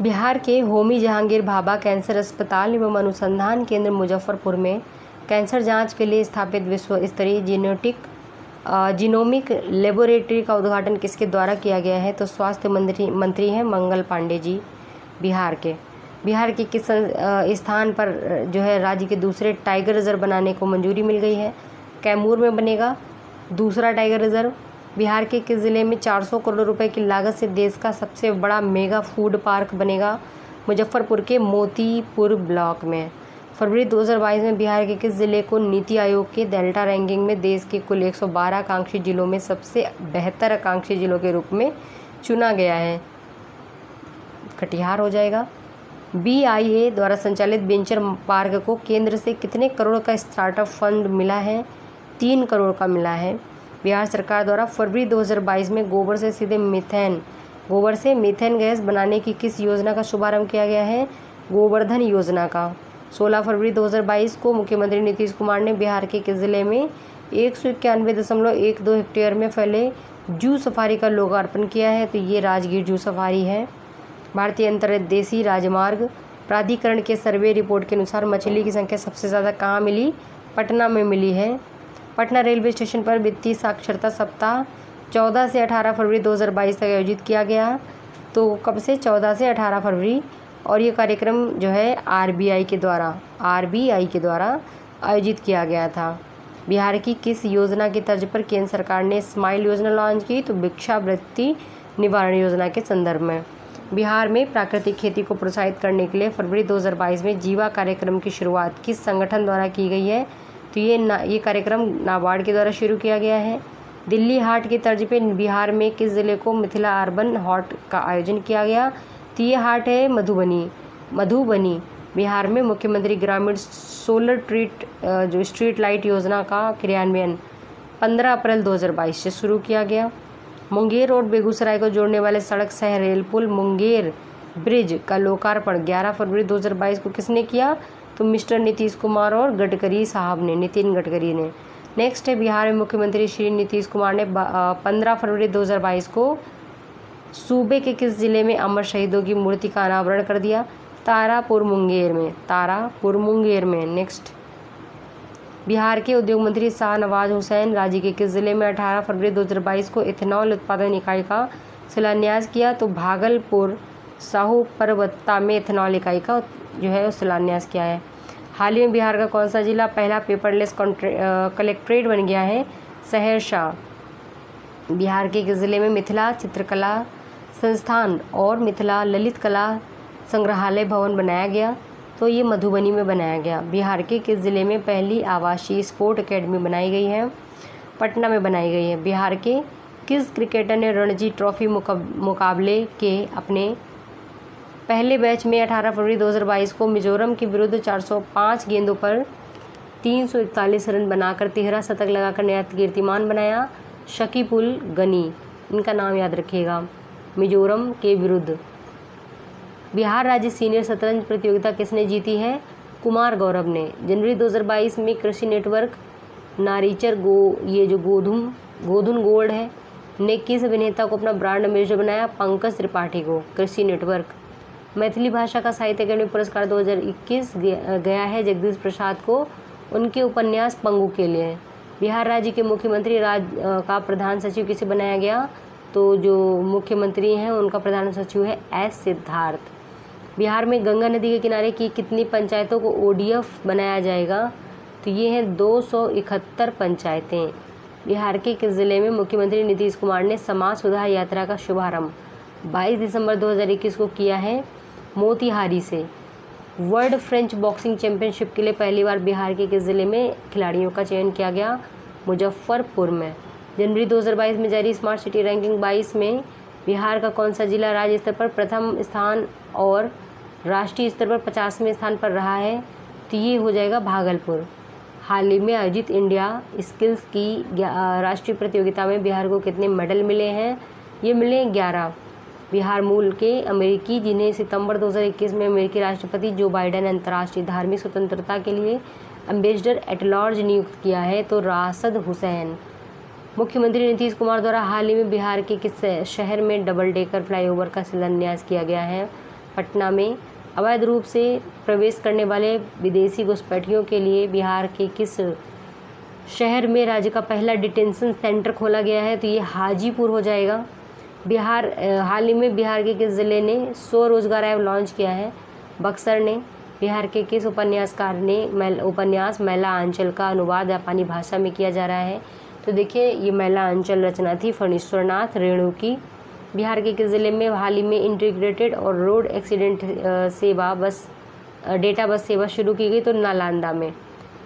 [SPEAKER 1] बिहार के होमी जहांगीर भाभा कैंसर अस्पताल एवं अनुसंधान केंद्र मुजफ्फरपुर में कैंसर जांच के लिए स्थापित विश्व स्तरीय जीनोमिक लेबोरेटरी का उद्घाटन किसके द्वारा किया गया है? तो स्वास्थ्य मंत्री हैं मंगल पांडे जी। बिहार के किस स्थान पर राज्य के दूसरे टाइगर रिजर्व बनाने को मंजूरी मिल गई है? कैमूर में बनेगा दूसरा टाइगर रिजर्व। बिहार के किस जिले में 400 करोड़ रुपए की लागत से देश का सबसे बड़ा मेगा फूड पार्क बनेगा? मुजफ्फरपुर के मोतीपुर ब्लॉक में। फरवरी 2022 में बिहार के किस जिले को नीति आयोग के डेल्टा रैंकिंग में देश के कुल 112 आकांक्षी जिलों में सबसे बेहतर आकांक्षी जिलों के रूप में चुना गया है? कटिहार हो जाएगा। BIA द्वारा संचालित वेंचर पार्क को केंद्र से कितने करोड़ का स्टार्टअप फंड मिला है? 3 करोड़ का मिला है। बिहार सरकार द्वारा फरवरी 2022 में गोबर से मीथेन गैस बनाने की किस योजना का शुभारंभ किया गया है? गोवर्धन योजना का। 16 फरवरी 2022 को मुख्यमंत्री नीतीश कुमार ने बिहार के किस जिले में 191.12 हेक्टेयर में फैले जू सफारी का लोकार्पण किया है? तो ये राजगीर जू सफारी है। भारतीय अंतर्देशीय राजमार्ग प्राधिकरण के सर्वे रिपोर्ट के अनुसार मछली की संख्या सबसे ज़्यादा कहाँ मिली? पटना में मिली है। पटना रेलवे स्टेशन पर वित्तीय साक्षरता सप्ताह 14 से 18 फरवरी 2022 तक आयोजित किया गया। तो कब से? 14 से 18 फरवरी। और ये कार्यक्रम RBI के द्वारा आयोजित किया गया था। बिहार की किस योजना की तर्ज पर केंद्र सरकार ने स्माइल योजना लॉन्च की? तो भिक्षावृत्ति निवारण योजना के संदर्भ में। बिहार में प्राकृतिक खेती को प्रोत्साहित करने के लिए फरवरी 2022 में जीवा कार्यक्रम की शुरुआत किस संगठन द्वारा की गई है? तो ये कार्यक्रम नाबार्ड के द्वारा शुरू किया गया है। दिल्ली हाट की तर्ज पे बिहार में किस जिले को मिथिला अर्बन हाट का आयोजन किया गया? तो ये हाट है मधुबनी। बिहार में मुख्यमंत्री ग्रामीण सोलर स्ट्रीट लाइट योजना का क्रियान्वयन 15 अप्रैल 2022 से शुरू किया गया। मुंगेर और बेगूसराय को जोड़ने वाले सड़क सह रेल पुल मुंगेर ब्रिज का लोकार्पण 11 फरवरी 2022 को किसने किया? तो मिस्टर नीतीश कुमार और गडकरी साहब ने, नितिन गडकरी ने। नेक्स्ट है, बिहार में मुख्यमंत्री श्री नीतीश कुमार ने 15 फरवरी 2022 को सूबे के किस जिले में अमर शहीदों की मूर्ति का अनावरण कर दिया? तारापुर मुंगेर में। नेक्स्ट, बिहार के उद्योग मंत्री शाहनवाज हुसैन राज्य के किस जिले में 18 फरवरी 2022 को इथेनॉल उत्पादन इकाई का शिलान्यास किया? तो भागलपुर साहू परबत्ता में इथेनॉल इकाई का शिलान्यास किया है। हाल ही में बिहार का कौन सा जिला पहला पेपरलेस कलेक्ट्रेट बन गया है? सहरसा। बिहार के किस जिले में मिथिला चित्रकला संस्थान और मिथिला ललित कला संग्रहालय भवन बनाया गया? तो ये मधुबनी में बनाया गया। बिहार के किस जिले में पहली आवासीय स्पोर्ट एकेडमी बनाई गई है? पटना में बनाई गई है। बिहार के किस क्रिकेटर ने रणजी ट्रॉफी मुकाबले के अपने पहले बैच में 18 फरवरी 2022 को मिजोरम के विरुद्ध 405 गेंदों पर 341 रन बनाकर 13 शतक लगाकर नया कीर्तिमान बनाया? शकीब उल गनी, इनका नाम याद रखिएगा। मिजोरम के विरुद्ध बिहार राज्य सीनियर शतरंज प्रतियोगिता किसने जीती है? कुमार गौरव ने। जनवरी 2022 में कृषि नेटवर्क नारीचर ये जो गोधुन गोल्ड है ने किस अभिनेता को अपना ब्रांड एम्बेसडर बनाया? पंकज त्रिपाठी को। कृषि नेटवर्क। मैथिली भाषा का साहित्य अकादमी पुरस्कार 2021 गया है जगदीश प्रसाद को उनके उपन्यास पंगु के लिए। बिहार राज्य के मुख्यमंत्री का प्रधान सचिव किसे बनाया गया? तो जो मुख्यमंत्री हैं उनका प्रधान सचिव है एस सिद्धार्थ। बिहार में गंगा नदी के किनारे की कितनी पंचायतों को ओडीएफ बनाया जाएगा? तो ये हैं 271 पंचायतें। बिहार के किस जिले में मुख्यमंत्री नीतीश कुमार ने समाज सुधार यात्रा का शुभारंभ 22 दिसंबर 2021 को किया है? मोतिहारी से। वर्ल्ड फ्रेंच बॉक्सिंग चैंपियनशिप के लिए पहली बार बिहार के किस जिले में खिलाड़ियों का चयन किया गया? मुजफ्फरपुर में। जनवरी 2022 में जारी स्मार्ट सिटी रैंकिंग 22 में बिहार का कौन सा जिला राज्य स्तर पर प्रथम स्थान और राष्ट्रीय स्तर पर 50वें स्थान पर रहा है? तो ये हो जाएगा भागलपुर। हाल ही में आयोजित इंडिया स्किल्स की राष्ट्रीय प्रतियोगिता में बिहार को कितने मेडल मिले हैं? ये मिले 11। बिहार मूल के अमेरिकी जिन्हें सितंबर 2021 में अमेरिकी राष्ट्रपति जो बाइडेन ने अंतर्राष्ट्रीय धार्मिक स्वतंत्रता के लिए एम्बेसडर एट लार्ज नियुक्त किया है? तो रासद हुसैन। मुख्यमंत्री नीतीश कुमार द्वारा हाल ही में बिहार के किस शहर में डबल डेकर फ्लाईओवर का शिलान्यास किया गया है? पटना में। अवैध रूप से प्रवेश करने वाले विदेशी घुसपैठियों के लिए बिहार के किस शहर में राज्य का पहला डिटेंशन सेंटर खोला गया है? तो ये हाजीपुर हो जाएगा। हाल ही में बिहार के किस जिले ने स्वरोजगार ऐप लॉन्च किया है? बक्सर ने। बिहार के किस उपन्यासकार ने उपन्यास मैला आंचल का अनुवाद जापानी भाषा में किया जा रहा है? तो देखिए ये मैला आंचल रचना थी फणीश्वरनाथ रेणु की। बिहार के किस जिले में हाल ही में इंटीग्रेटेड और रोड एक्सीडेंट डेटा बस सेवा शुरू की गई? तो नालंदा में।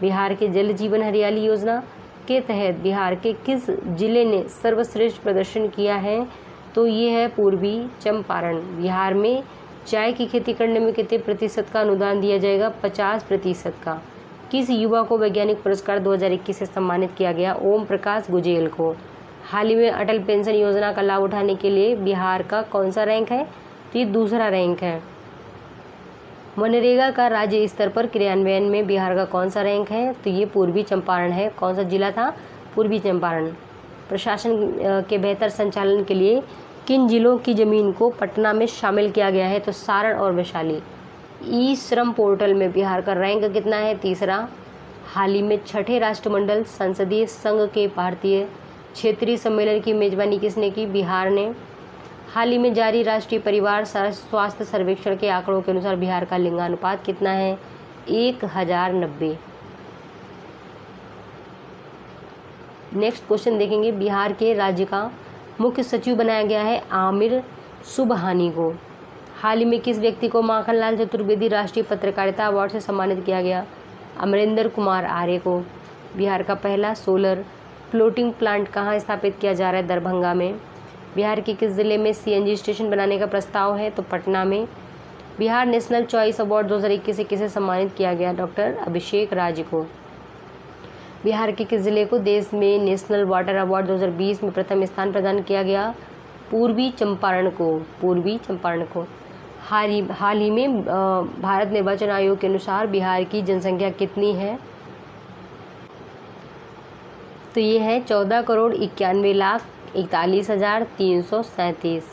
[SPEAKER 1] बिहार के जल जीवन हरियाली योजना के तहत बिहार के किस जिले ने सर्वश्रेष्ठ प्रदर्शन किया है? तो ये है पूर्वी चंपारण। बिहार में चाय की खेती करने में कितने प्रतिशत का अनुदान दिया जाएगा? 50% का। किस युवा को वैज्ञानिक पुरस्कार 2021 से सम्मानित किया गया? ओम प्रकाश गुजेल को। हाल ही में अटल पेंशन योजना का लाभ उठाने के लिए बिहार का कौन सा रैंक है? तो ये दूसरा रैंक है। मनरेगा का राज्य स्तर पर क्रियान्वयन में बिहार का कौन सा रैंक है? तो ये पूर्वी चंपारण है। कौन सा जिला था? पूर्वी चंपारण। प्रशासन के बेहतर संचालन के लिए किन जिलों की जमीन को पटना में शामिल किया गया है? तो सारण और वैशाली। ई श्रम पोर्टल में बिहार का रैंक कितना है? तीसरा। हाल ही में छठे राष्ट्रमंडल संसदीय संघ के भारतीय क्षेत्रीय सम्मेलन की मेजबानी किसने की? बिहार ने। हाल ही में जारी राष्ट्रीय परिवार स्वास्थ्य सर्वेक्षण के आंकड़ों के अनुसार बिहार का लिंगानुपात कितना है? 1090। नेक्स्ट क्वेश्चन देखेंगे। बिहार के राज्य का मुख्य सचिव बनाया गया है आमिर सुबहानी को। हाल ही में किस व्यक्ति को माखनलाल चतुर्वेदी राष्ट्रीय पत्रकारिता अवार्ड से सम्मानित किया गया? अमरिंदर कुमार आर्य को। बिहार का पहला सोलर फ्लोटिंग प्लांट कहाँ स्थापित किया जा रहा है? दरभंगा में। बिहार के किस जिले में सीएनजी स्टेशन बनाने का प्रस्ताव है? तो पटना में। बिहार नेशनल चॉइस अवार्ड 2021 से किसे सम्मानित किया गया? डॉक्टर अभिषेक राज को। बिहार के किस जिले को देश में नेशनल वाटर अवार्ड 2020 में प्रथम स्थान प्रदान किया गया? पूर्वी चंपारण को। पूर्वी चंपारण को। हाल ही में भारत निर्वाचन आयोग के अनुसार बिहार की जनसंख्या कितनी है? तो ये है 14,91,41,337।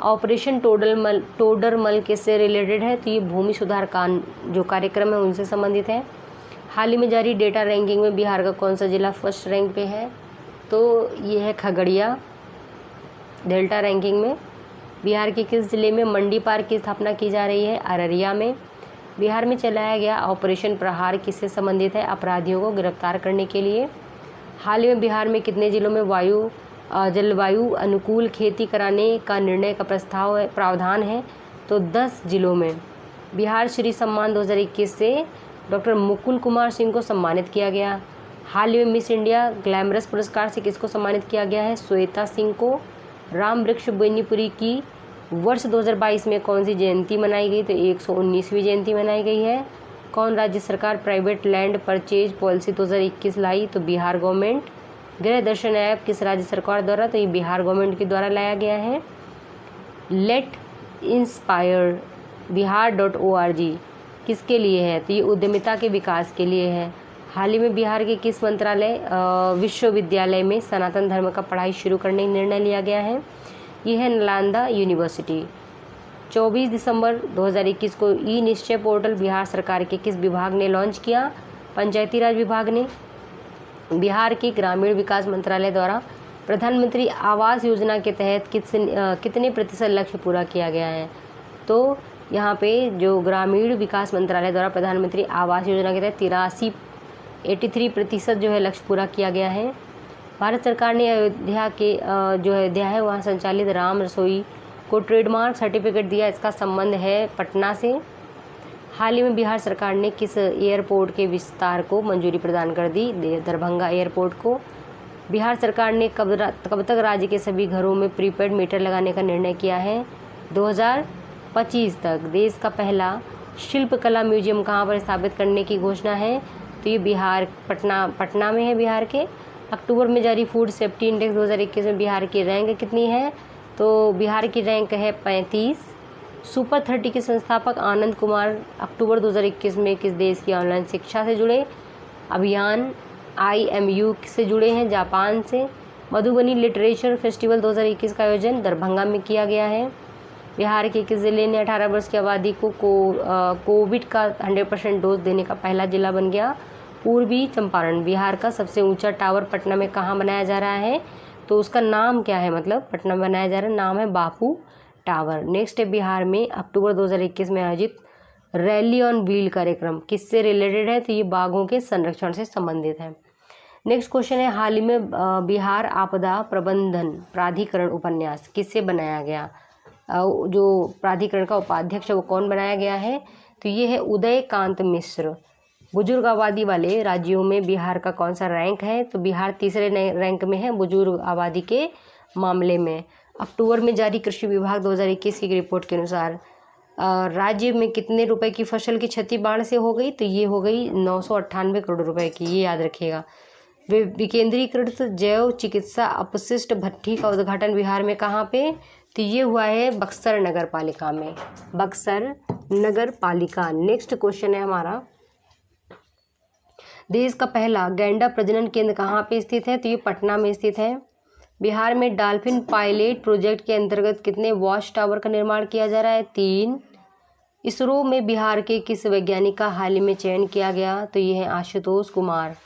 [SPEAKER 1] ऑपरेशन टोडरमल किससे रिलेटेड है? तो ये भूमि सुधार जो कार्यक्रम है उनसे संबंधित है। हाल ही में जारी डेटा रैंकिंग में बिहार का कौन सा जिला फर्स्ट रैंक पे है? तो ये है खगड़िया। डेल्टा रैंकिंग में बिहार के किस जिले में मंडी पार्क की स्थापना की जा रही है? अररिया में। बिहार में चलाया गया ऑपरेशन प्रहार किससे संबंधित है? अपराधियों को गिरफ्तार करने के लिए। हाल ही में बिहार में कितने जिलों में जलवायु अनुकूल खेती कराने का निर्णय का प्रावधान है? तो 10 जिलों में। बिहार श्री सम्मान 2021 से डॉक्टर मुकुल कुमार सिंह को सम्मानित किया गया। हाल ही में मिस इंडिया ग्लैमरस पुरस्कार से किसको सम्मानित किया गया है? श्वेता सिंह को। राम वृक्ष बेनीपुरी की वर्ष 2022 में कौन सी जयंती मनाई गई? तो 119वीं जयंती मनाई गई है। कौन राज्य सरकार प्राइवेट लैंड परचेज पॉलिसी 2021 लाई? तो बिहार गवर्नमेंट। गृह दर्शन ऐप किस राज्य सरकार द्वारा? तो ये बिहार गवर्नमेंट के द्वारा लाया गया है। लेट इंस्पायर बिहार.org किसके लिए है? तो ये उद्यमिता के विकास के लिए है। हाल ही में बिहार के किस विश्वविद्यालय में सनातन धर्म का पढ़ाई शुरू करने का निर्णय लिया गया है? ये है नालंदा यूनिवर्सिटी। 24 दिसंबर 2021 को ई निश्चय पोर्टल बिहार सरकार के किस विभाग ने लॉन्च किया? पंचायती राज विभाग ने। बिहार के ग्रामीण विकास मंत्रालय द्वारा प्रधानमंत्री आवास योजना के तहत कितने प्रतिशत लक्ष्य पूरा किया गया है? तो यहाँ पे जो ग्रामीण विकास मंत्रालय द्वारा प्रधानमंत्री आवास योजना के तहत 83% जो है लक्ष्य पूरा किया गया है। भारत सरकार ने अयोध्या के जो अयोध्या है वहाँ संचालित राम रसोई को ट्रेडमार्क सर्टिफिकेट दिया। इसका संबंध है पटना से। हाल ही में बिहार सरकार ने किस एयरपोर्ट के विस्तार को मंजूरी प्रदान कर दी? दरभंगा एयरपोर्ट को। बिहार सरकार ने कब तक राज्य के सभी घरों में प्रीपेड मीटर लगाने का निर्णय किया है? 2025 तक। देश का पहला शिल्पकला म्यूजियम कहाँ पर स्थापित करने की घोषणा है? तो ये बिहार पटना में है। बिहार के अक्टूबर में जारी फूड सेफ्टी इंडेक्स 2021 में बिहार की रैंक कितनी है? तो बिहार की रैंक है 35। सुपर 30 के संस्थापक आनंद कुमार अक्टूबर 2021 में किस देश की ऑनलाइन शिक्षा से जुड़े अभियान IMU से जुड़े हैं? जापान से। मधुबनी लिटरेचर फेस्टिवल 2021 का आयोजन दरभंगा में किया गया है। बिहार के किस जिले ने 18 वर्ष की आबादी को कोविड का 100% डोज देने का पहला जिला बन गया? पूर्वी चंपारण। बिहार का सबसे ऊंचा टावर पटना में कहाँ बनाया जा रहा है? तो उसका नाम क्या है? मतलब पटना में बनाया जा रहा है, नाम है बापू टावर। नेक्स्ट है बिहार में अक्टूबर 2021 में आयोजित रैली ऑन व्हील कार्यक्रम किससे रिलेटेड है? तो ये बाघों के संरक्षण से संबंधित है। नेक्स्ट क्वेश्चन है हाल ही में बिहार आपदा प्रबंधन प्राधिकरण उपन्यास किससे बनाया गया? जो प्राधिकरण का उपाध्यक्ष है वो कौन बनाया गया है? तो ये है उदयकांत मिश्र। बुजुर्ग आबादी वाले राज्यों में बिहार का कौन सा रैंक है? तो बिहार तीसरे रैंक में है बुजुर्ग आबादी के मामले में। अक्टूबर में जारी कृषि विभाग 2021 की रिपोर्ट के अनुसार राज्य में कितने रुपए की फसल की क्षति बाढ़ से हो गई? तो ये हो गई 998 करोड़ रुपए की, ये याद रखिएगा। विकेंद्रीकृत जैव चिकित्सा अपशिष्ट भट्ठी का उद्घाटन बिहार में कहाँ पे? तो ये हुआ है बक्सर नगर पालिका में। बक्सर नगर पालिका। नेक्स्ट क्वेश्चन है हमारा, देश का पहला गैंडा प्रजनन केंद्र कहाँ पे स्थित है? तो ये पटना में स्थित है। बिहार में डॉल्फिन पायलट प्रोजेक्ट के अंतर्गत कितने वॉच टावर का निर्माण किया जा रहा है? 3। इसरो में बिहार के किस वैज्ञानिक का हाल ही में चयन किया गया? तो ये है आशुतोष कुमार।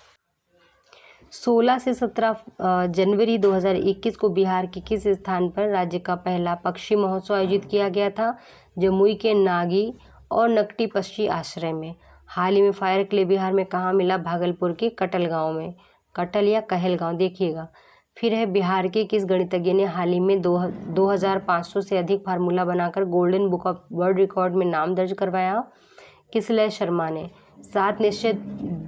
[SPEAKER 1] 16 से 17 जनवरी 2021 को बिहार के किस स्थान पर राज्य का पहला पक्षी महोत्सव आयोजित किया गया था? जमुई के नागी और नकटी पक्षी आश्रय में। हाल ही में फायर क्ले बिहार में कहाँ मिला? भागलपुर के कटल गांव में। कटल या कहल गांव देखिएगा। फिर है बिहार के किस गणितज्ञ ने हाल ही में 2500 से अधिक फार्मूला बनाकर golden book of world record में नाम दर्ज करवाया? किसलय शर्मा ने। 7 निश्चय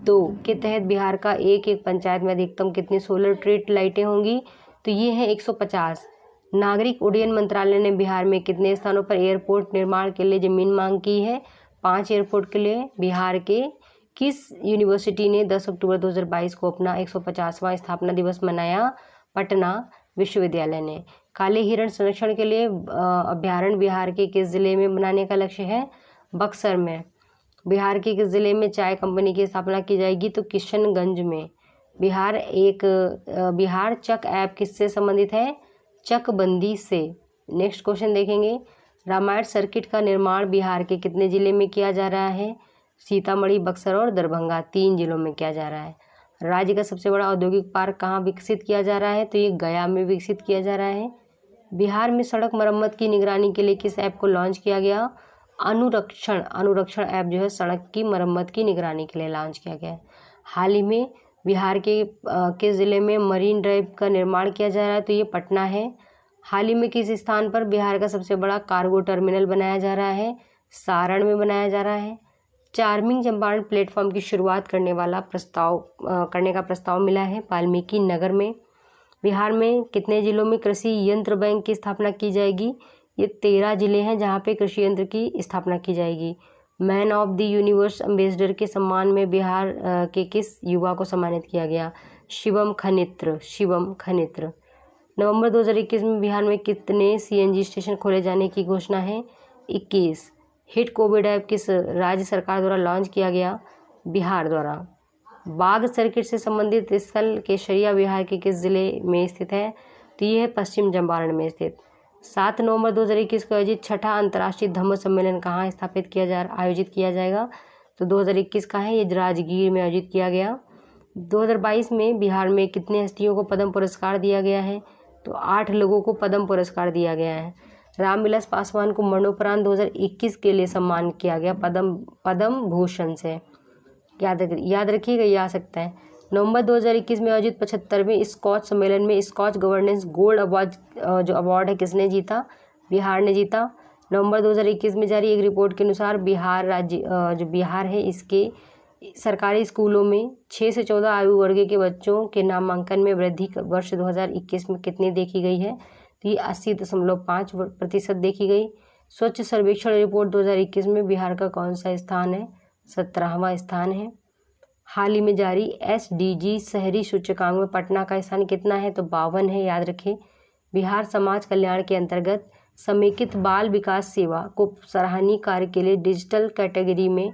[SPEAKER 1] 2 के तहत बिहार का एक पंचायत में अधिकतम कितनी सोलर स्ट्रीट लाइटें होंगी? तो ये है 150। नागरिक उड्डयन मंत्रालय ने बिहार में कितने स्थानों पर एयरपोर्ट निर्माण के लिए जमीन मांग की है? 5 एयरपोर्ट के लिए। बिहार के किस यूनिवर्सिटी ने 10 अक्टूबर 2022 को अपना 150वां स्थापना दिवस मनाया? पटना विश्वविद्यालय ने। काले हिरण संरक्षण के लिए अभ्यारण्य बिहार के किस जिले में बनाने का लक्ष्य है? बक्सर में। बिहार के किस जिले में चाय कंपनी की स्थापना की जाएगी? तो किशनगंज में। बिहार चक ऐप किससे संबंधित है? चकबंदी से। नेक्स्ट क्वेश्चन देखेंगे, रामायण सर्किट का निर्माण बिहार के कितने जिले में किया जा रहा है? सीतामढ़ी, बक्सर और दरभंगा, 3 जिलों में किया जा रहा है। राज्य का सबसे बड़ा औद्योगिक पार्क कहाँ विकसित किया जा रहा है? तो ये गया में विकसित किया जा रहा है। बिहार में सड़क मरम्मत की निगरानी के लिए किस ऐप को लॉन्च किया गया? अनुरक्षण ऐप जो है सड़क की मरम्मत की निगरानी के लिए लॉन्च किया गया है। हाल ही में बिहार के किस जिले में मरीन ड्राइव का निर्माण किया जा रहा है? तो ये पटना है। हाल ही में किस स्थान पर बिहार का सबसे बड़ा कार्गो टर्मिनल बनाया जा रहा है? सारण में बनाया जा रहा है। चार्मिंग चंपारण प्लेटफॉर्म की शुरुआत करने का प्रस्ताव मिला है वाल्मीकि नगर में। बिहार में कितने जिलों में कृषि यंत्र बैंक की स्थापना की जाएगी? ये 13 जिले हैं जहाँ पे कृषि यंत्र की स्थापना की जाएगी। Man of the universe ambassador के सम्मान में बिहार के किस युवा को सम्मानित किया गया? शिवम खनित्र। नवंबर 2021 में बिहार में कितने सीएनजी स्टेशन खोले जाने की घोषणा है? 21। हिट कोविड ऐप किस राज्य सरकार द्वारा लॉन्च किया गया? बिहार द्वारा। बाघ सर्किट से संबंधित स्थल केसरिया बिहार के किस जिले में स्थित है? तो ये है पश्चिम चंपारण में स्थित। 7 नवंबर 2021 को आयोजित छठा अंतर्राष्ट्रीय धम्म सम्मेलन कहाँ आयोजित किया जाएगा? तो 2021 का है, ये राजगीर में आयोजित किया गया। 2022 में बिहार में कितने हस्तियों को पद्म पुरस्कार दिया गया है? तो 8 लोगों को पद्म पुरस्कार दिया गया है। रामविलास पासवान को मरणोपरांत 2021 के लिए सम्मान किया गया पद्म भूषण से। याद रखिएगा, ये आ सकता है। नवंबर 2021 में आयोजित 75वें स्कॉच सम्मेलन में स्कॉच गवर्नेंस गोल्ड अवार्ड जो अवार्ड है किसने जीता? बिहार ने जीता। नवंबर 2021 में जारी एक रिपोर्ट के अनुसार बिहार राज्य जो बिहार है इसके सरकारी स्कूलों में 6 से 14 आयु वर्ग के बच्चों के नामांकन में वृद्धि वर्ष 2021 में कितनी देखी गई है? तो ये 80.5% देखी गई। स्वच्छ सर्वेक्षण रिपोर्ट 2021 में बिहार का कौन सा स्थान है? 17वां स्थान है। हाल ही में जारी SDG शहरी सूचकांक में पटना का स्थान कितना है? तो 52 है, याद रखें। बिहार समाज कल्याण के अंतर्गत समेकित बाल विकास सेवा को सराहनीय कार्य के लिए डिजिटल कैटेगरी में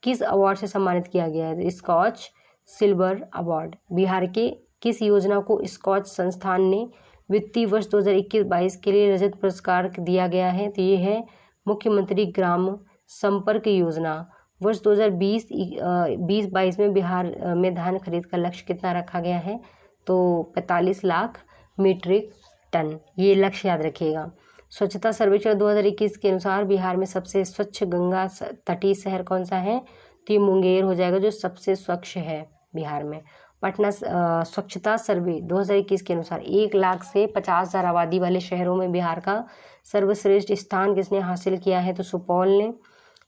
[SPEAKER 1] किस अवार्ड से सम्मानित किया गया है? Scotch silver award. बिहार के किस योजना को स्कॉच संस्थान ने वित्तीय वर्ष 2021-22 के लिए रजत पुरस्कार दिया गया है? तो ये है मुख्यमंत्री ग्राम संपर्क योजना। वर्ष 2020-22 में बिहार में धान खरीद का लक्ष्य कितना रखा गया है? तो 45 लाख मीट्रिक टन, ये लक्ष्य याद रखिएगा। स्वच्छता सर्वेक्षण 2021 के अनुसार बिहार में सबसे स्वच्छ गंगा तटीय शहर कौन सा है? तो ये मुंगेर हो जाएगा, जो सबसे स्वच्छ है बिहार में। पटना स्वच्छता सर्वे 2021 के अनुसार 1 लाख से 50,000 आबादी वाले शहरों में बिहार का सर्वश्रेष्ठ स्थान किसने हासिल किया है? तो सुपौल ने।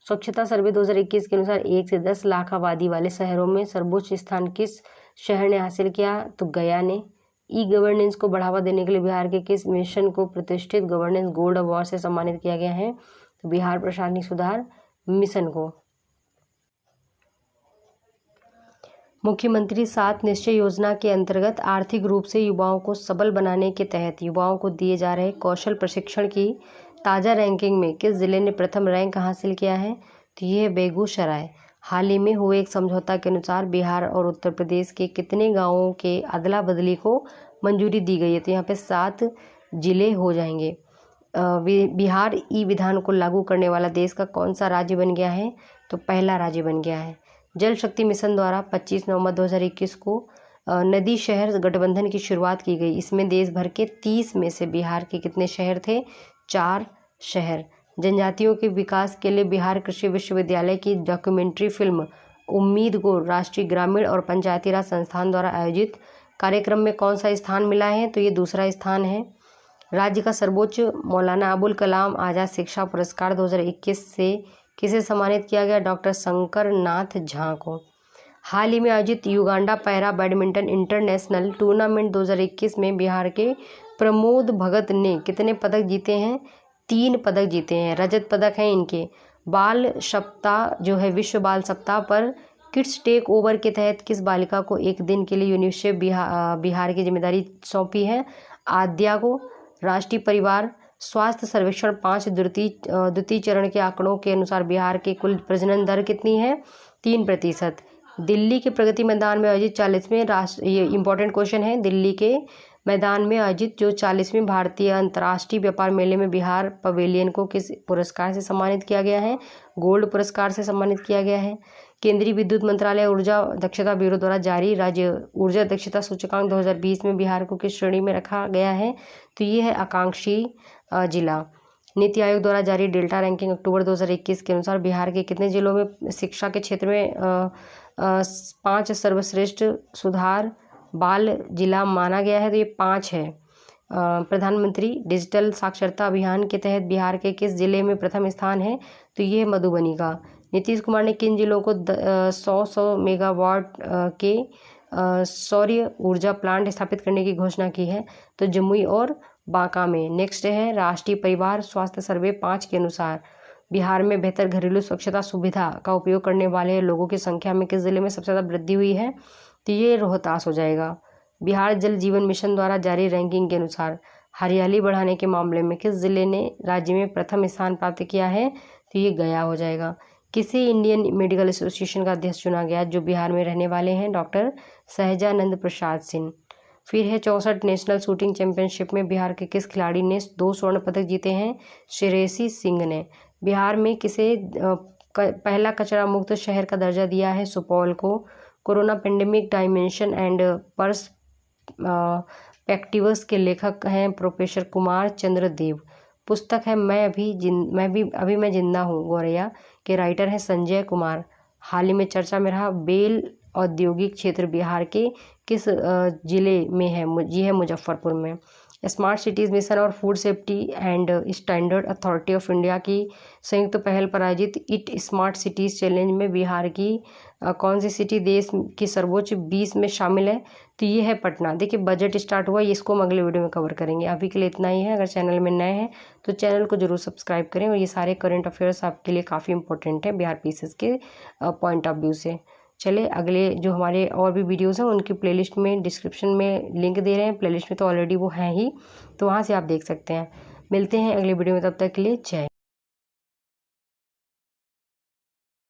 [SPEAKER 1] स्वच्छता सर्वे 2021 के अनुसार 1 से 10 लाख आबादी वाले शहरों में सर्वोच्च स्थान किस शहर ने हासिल किया? तो गया ने। ई गवर्नेंस को बढ़ावा देने के लिए बिहार के किस मिशन को प्रतिष्ठित गवर्नेंस गोल्ड अवार्ड से सम्मानित किया गया है? तो बिहार प्रशासनिक सुधार मिशन को। मुख्यमंत्री 7 निश्चय योजना के अंतर्गत आर्थिक रूप से युवाओं को सबल बनाने के तहत युवाओं को दिए जा रहे कौशल प्रशिक्षण की ताज़ा रैंकिंग में किस जिले ने प्रथम रैंक हासिल किया है? तो ये है बेगूसराय। हाल ही में हुए एक समझौता के अनुसार बिहार और उत्तर प्रदेश के कितने गांवों के अदला बदली को मंजूरी दी गई है? तो यहाँ पे 7 जिले हो जाएंगे। बिहार ई विधान को लागू करने वाला देश का कौन सा राज्य बन गया है? तो पहला राज्य बन गया है। जल शक्ति मिशन द्वारा 25 नवंबर 2021 को नदी शहर गठबंधन की शुरुआत की गई। इसमें देश भर के 30 में से बिहार के कितने शहर थे? 4 शहर। जनजातियों के विकास के लिए बिहार कृषि विश्वविद्यालय की डॉक्यूमेंट्री फिल्म उम्मीद को राष्ट्रीय ग्रामीण और पंचायती राज संस्थान द्वारा आयोजित कार्यक्रम में कौन सा स्थान मिला है? तो ये दूसरा स्थान है। राज्य का सर्वोच्च मौलाना अबुल कलाम आज़ाद शिक्षा पुरस्कार 2021 से किसे सम्मानित किया गया? डॉक्टर शंकर नाथ झा को। हाल ही में आयोजित Uganda para badminton international tournament 2021 में बिहार के प्रमोद भगत ने कितने पदक जीते हैं? 3 पदक जीते हैं, रजत पदक हैं इनके। बाल सप्ताह जो है विश्व बाल सप्ताह पर किड्स टेक ओवर के तहत किस बालिका को एक दिन के लिए यूनिसेफ बिहार की जिम्मेदारी सौंपी है? आद्या को। राष्ट्रीय परिवार स्वास्थ्य सर्वेक्षण 5 द्वितीय चरण के आंकड़ों के अनुसार बिहार के कुल प्रजनन दर कितनी है? 3%। दिल्ली के प्रगति मैदान में आयोजित 40वें ये इंपॉर्टेंट क्वेश्चन है, दिल्ली के मैदान में आयोजित जो 40वें भारतीय अंतर्राष्ट्रीय व्यापार मेले में बिहार पवेलियन को किस पुरस्कार से सम्मानित किया गया है? गोल्ड पुरस्कार से सम्मानित किया गया है। केंद्रीय विद्युत मंत्रालय ऊर्जा दक्षता ब्यूरो द्वारा जारी राज्य ऊर्जा दक्षता सूचकांक 2020 में बिहार को किस श्रेणी में रखा गया है? तो ये है आकांक्षी जिला। नीति आयोग द्वारा जारी डेल्टा रैंकिंग अक्टूबर 2021 के अनुसार बिहार के कितने जिलों में शिक्षा के क्षेत्र में 5 सर्वश्रेष्ठ सुधार बाल जिला माना गया है? तो ये 5 है। प्रधानमंत्री डिजिटल साक्षरता अभियान के तहत बिहार के किस जिले में प्रथम स्थान है? तो ये है मधुबनी का। नीतीश कुमार ने किन जिलों को 100 मेगावाट के सौर्य ऊर्जा प्लांट स्थापित करने की घोषणा की है? तो जमुई और बांका में। नेक्स्ट है राष्ट्रीय परिवार स्वास्थ्य सर्वे 5 के अनुसार बिहार में बेहतर घरेलू स्वच्छता सुविधा का उपयोग करने वाले लोगों की संख्या में किस जिले में सबसे ज़्यादा वृद्धि हुई है? तो ये रोहतास हो जाएगा। बिहार जल जीवन मिशन द्वारा जारी रैंकिंग के अनुसार हरियाली बढ़ाने के मामले में किस जिले ने राज्य में प्रथम स्थान प्राप्त किया है? तो ये गया हो जाएगा। किसे इंडियन मेडिकल एसोसिएशन का अध्यक्ष चुना गया, जो बिहार में रहने वाले हैं? डॉक्टर सहजानंद प्रसाद सिंह। फिर है 64 नेशनल शूटिंग चैंपियनशिप में बिहार के किस खिलाड़ी ने 2 स्वर्ण पदक जीते हैं? श्रेयसी सिंह ने। बिहार में किसे पहला कचरा मुक्त शहर का दर्जा दिया है? सुपौल को। Corona pandemic dimension and perspectives के लेखक हैं प्रोफेसर कुमार चंद्र देव। पुस्तक है मैं जिंदा हूँ गौरैया के राइटर हैं संजय कुमार। हाल ही में चर्चा में रहा बेल औद्योगिक क्षेत्र बिहार के किस जिले में है? ये है मुजफ्फरपुर में। स्मार्ट सिटीज़ मिशन और food safety and standard authority of India की संयुक्त पहल पर आयोजित इट स्मार्ट सिटीज़ चैलेंज में बिहार की कौन सी सिटी देश की सर्वोच्च 20 में शामिल है? तो ये है पटना। देखिए बजट स्टार्ट हुआ, इसको हम अगले वीडियो में कवर करेंगे। अभी के लिए इतना ही है। अगर चैनल में नए हैं तो चैनल को जरूर सब्सक्राइब करें, और ये सारे करंट अफेयर्स आपके लिए काफ़ी इंपॉर्टेंट है बिहार पीसीएस के पॉइंट ऑफ व्यू से। चले अगले जो हमारे और भी वीडियोस हैं उनकी प्लेलिस्ट में डिस्क्रिप्शन में लिंक दे रहे हैं। प्लेलिस्ट में तो ऑलरेडी वो हैं ही, तो वहाँ से आप देख सकते हैं। मिलते हैं अगले वीडियो में, तब तक के लिए जय।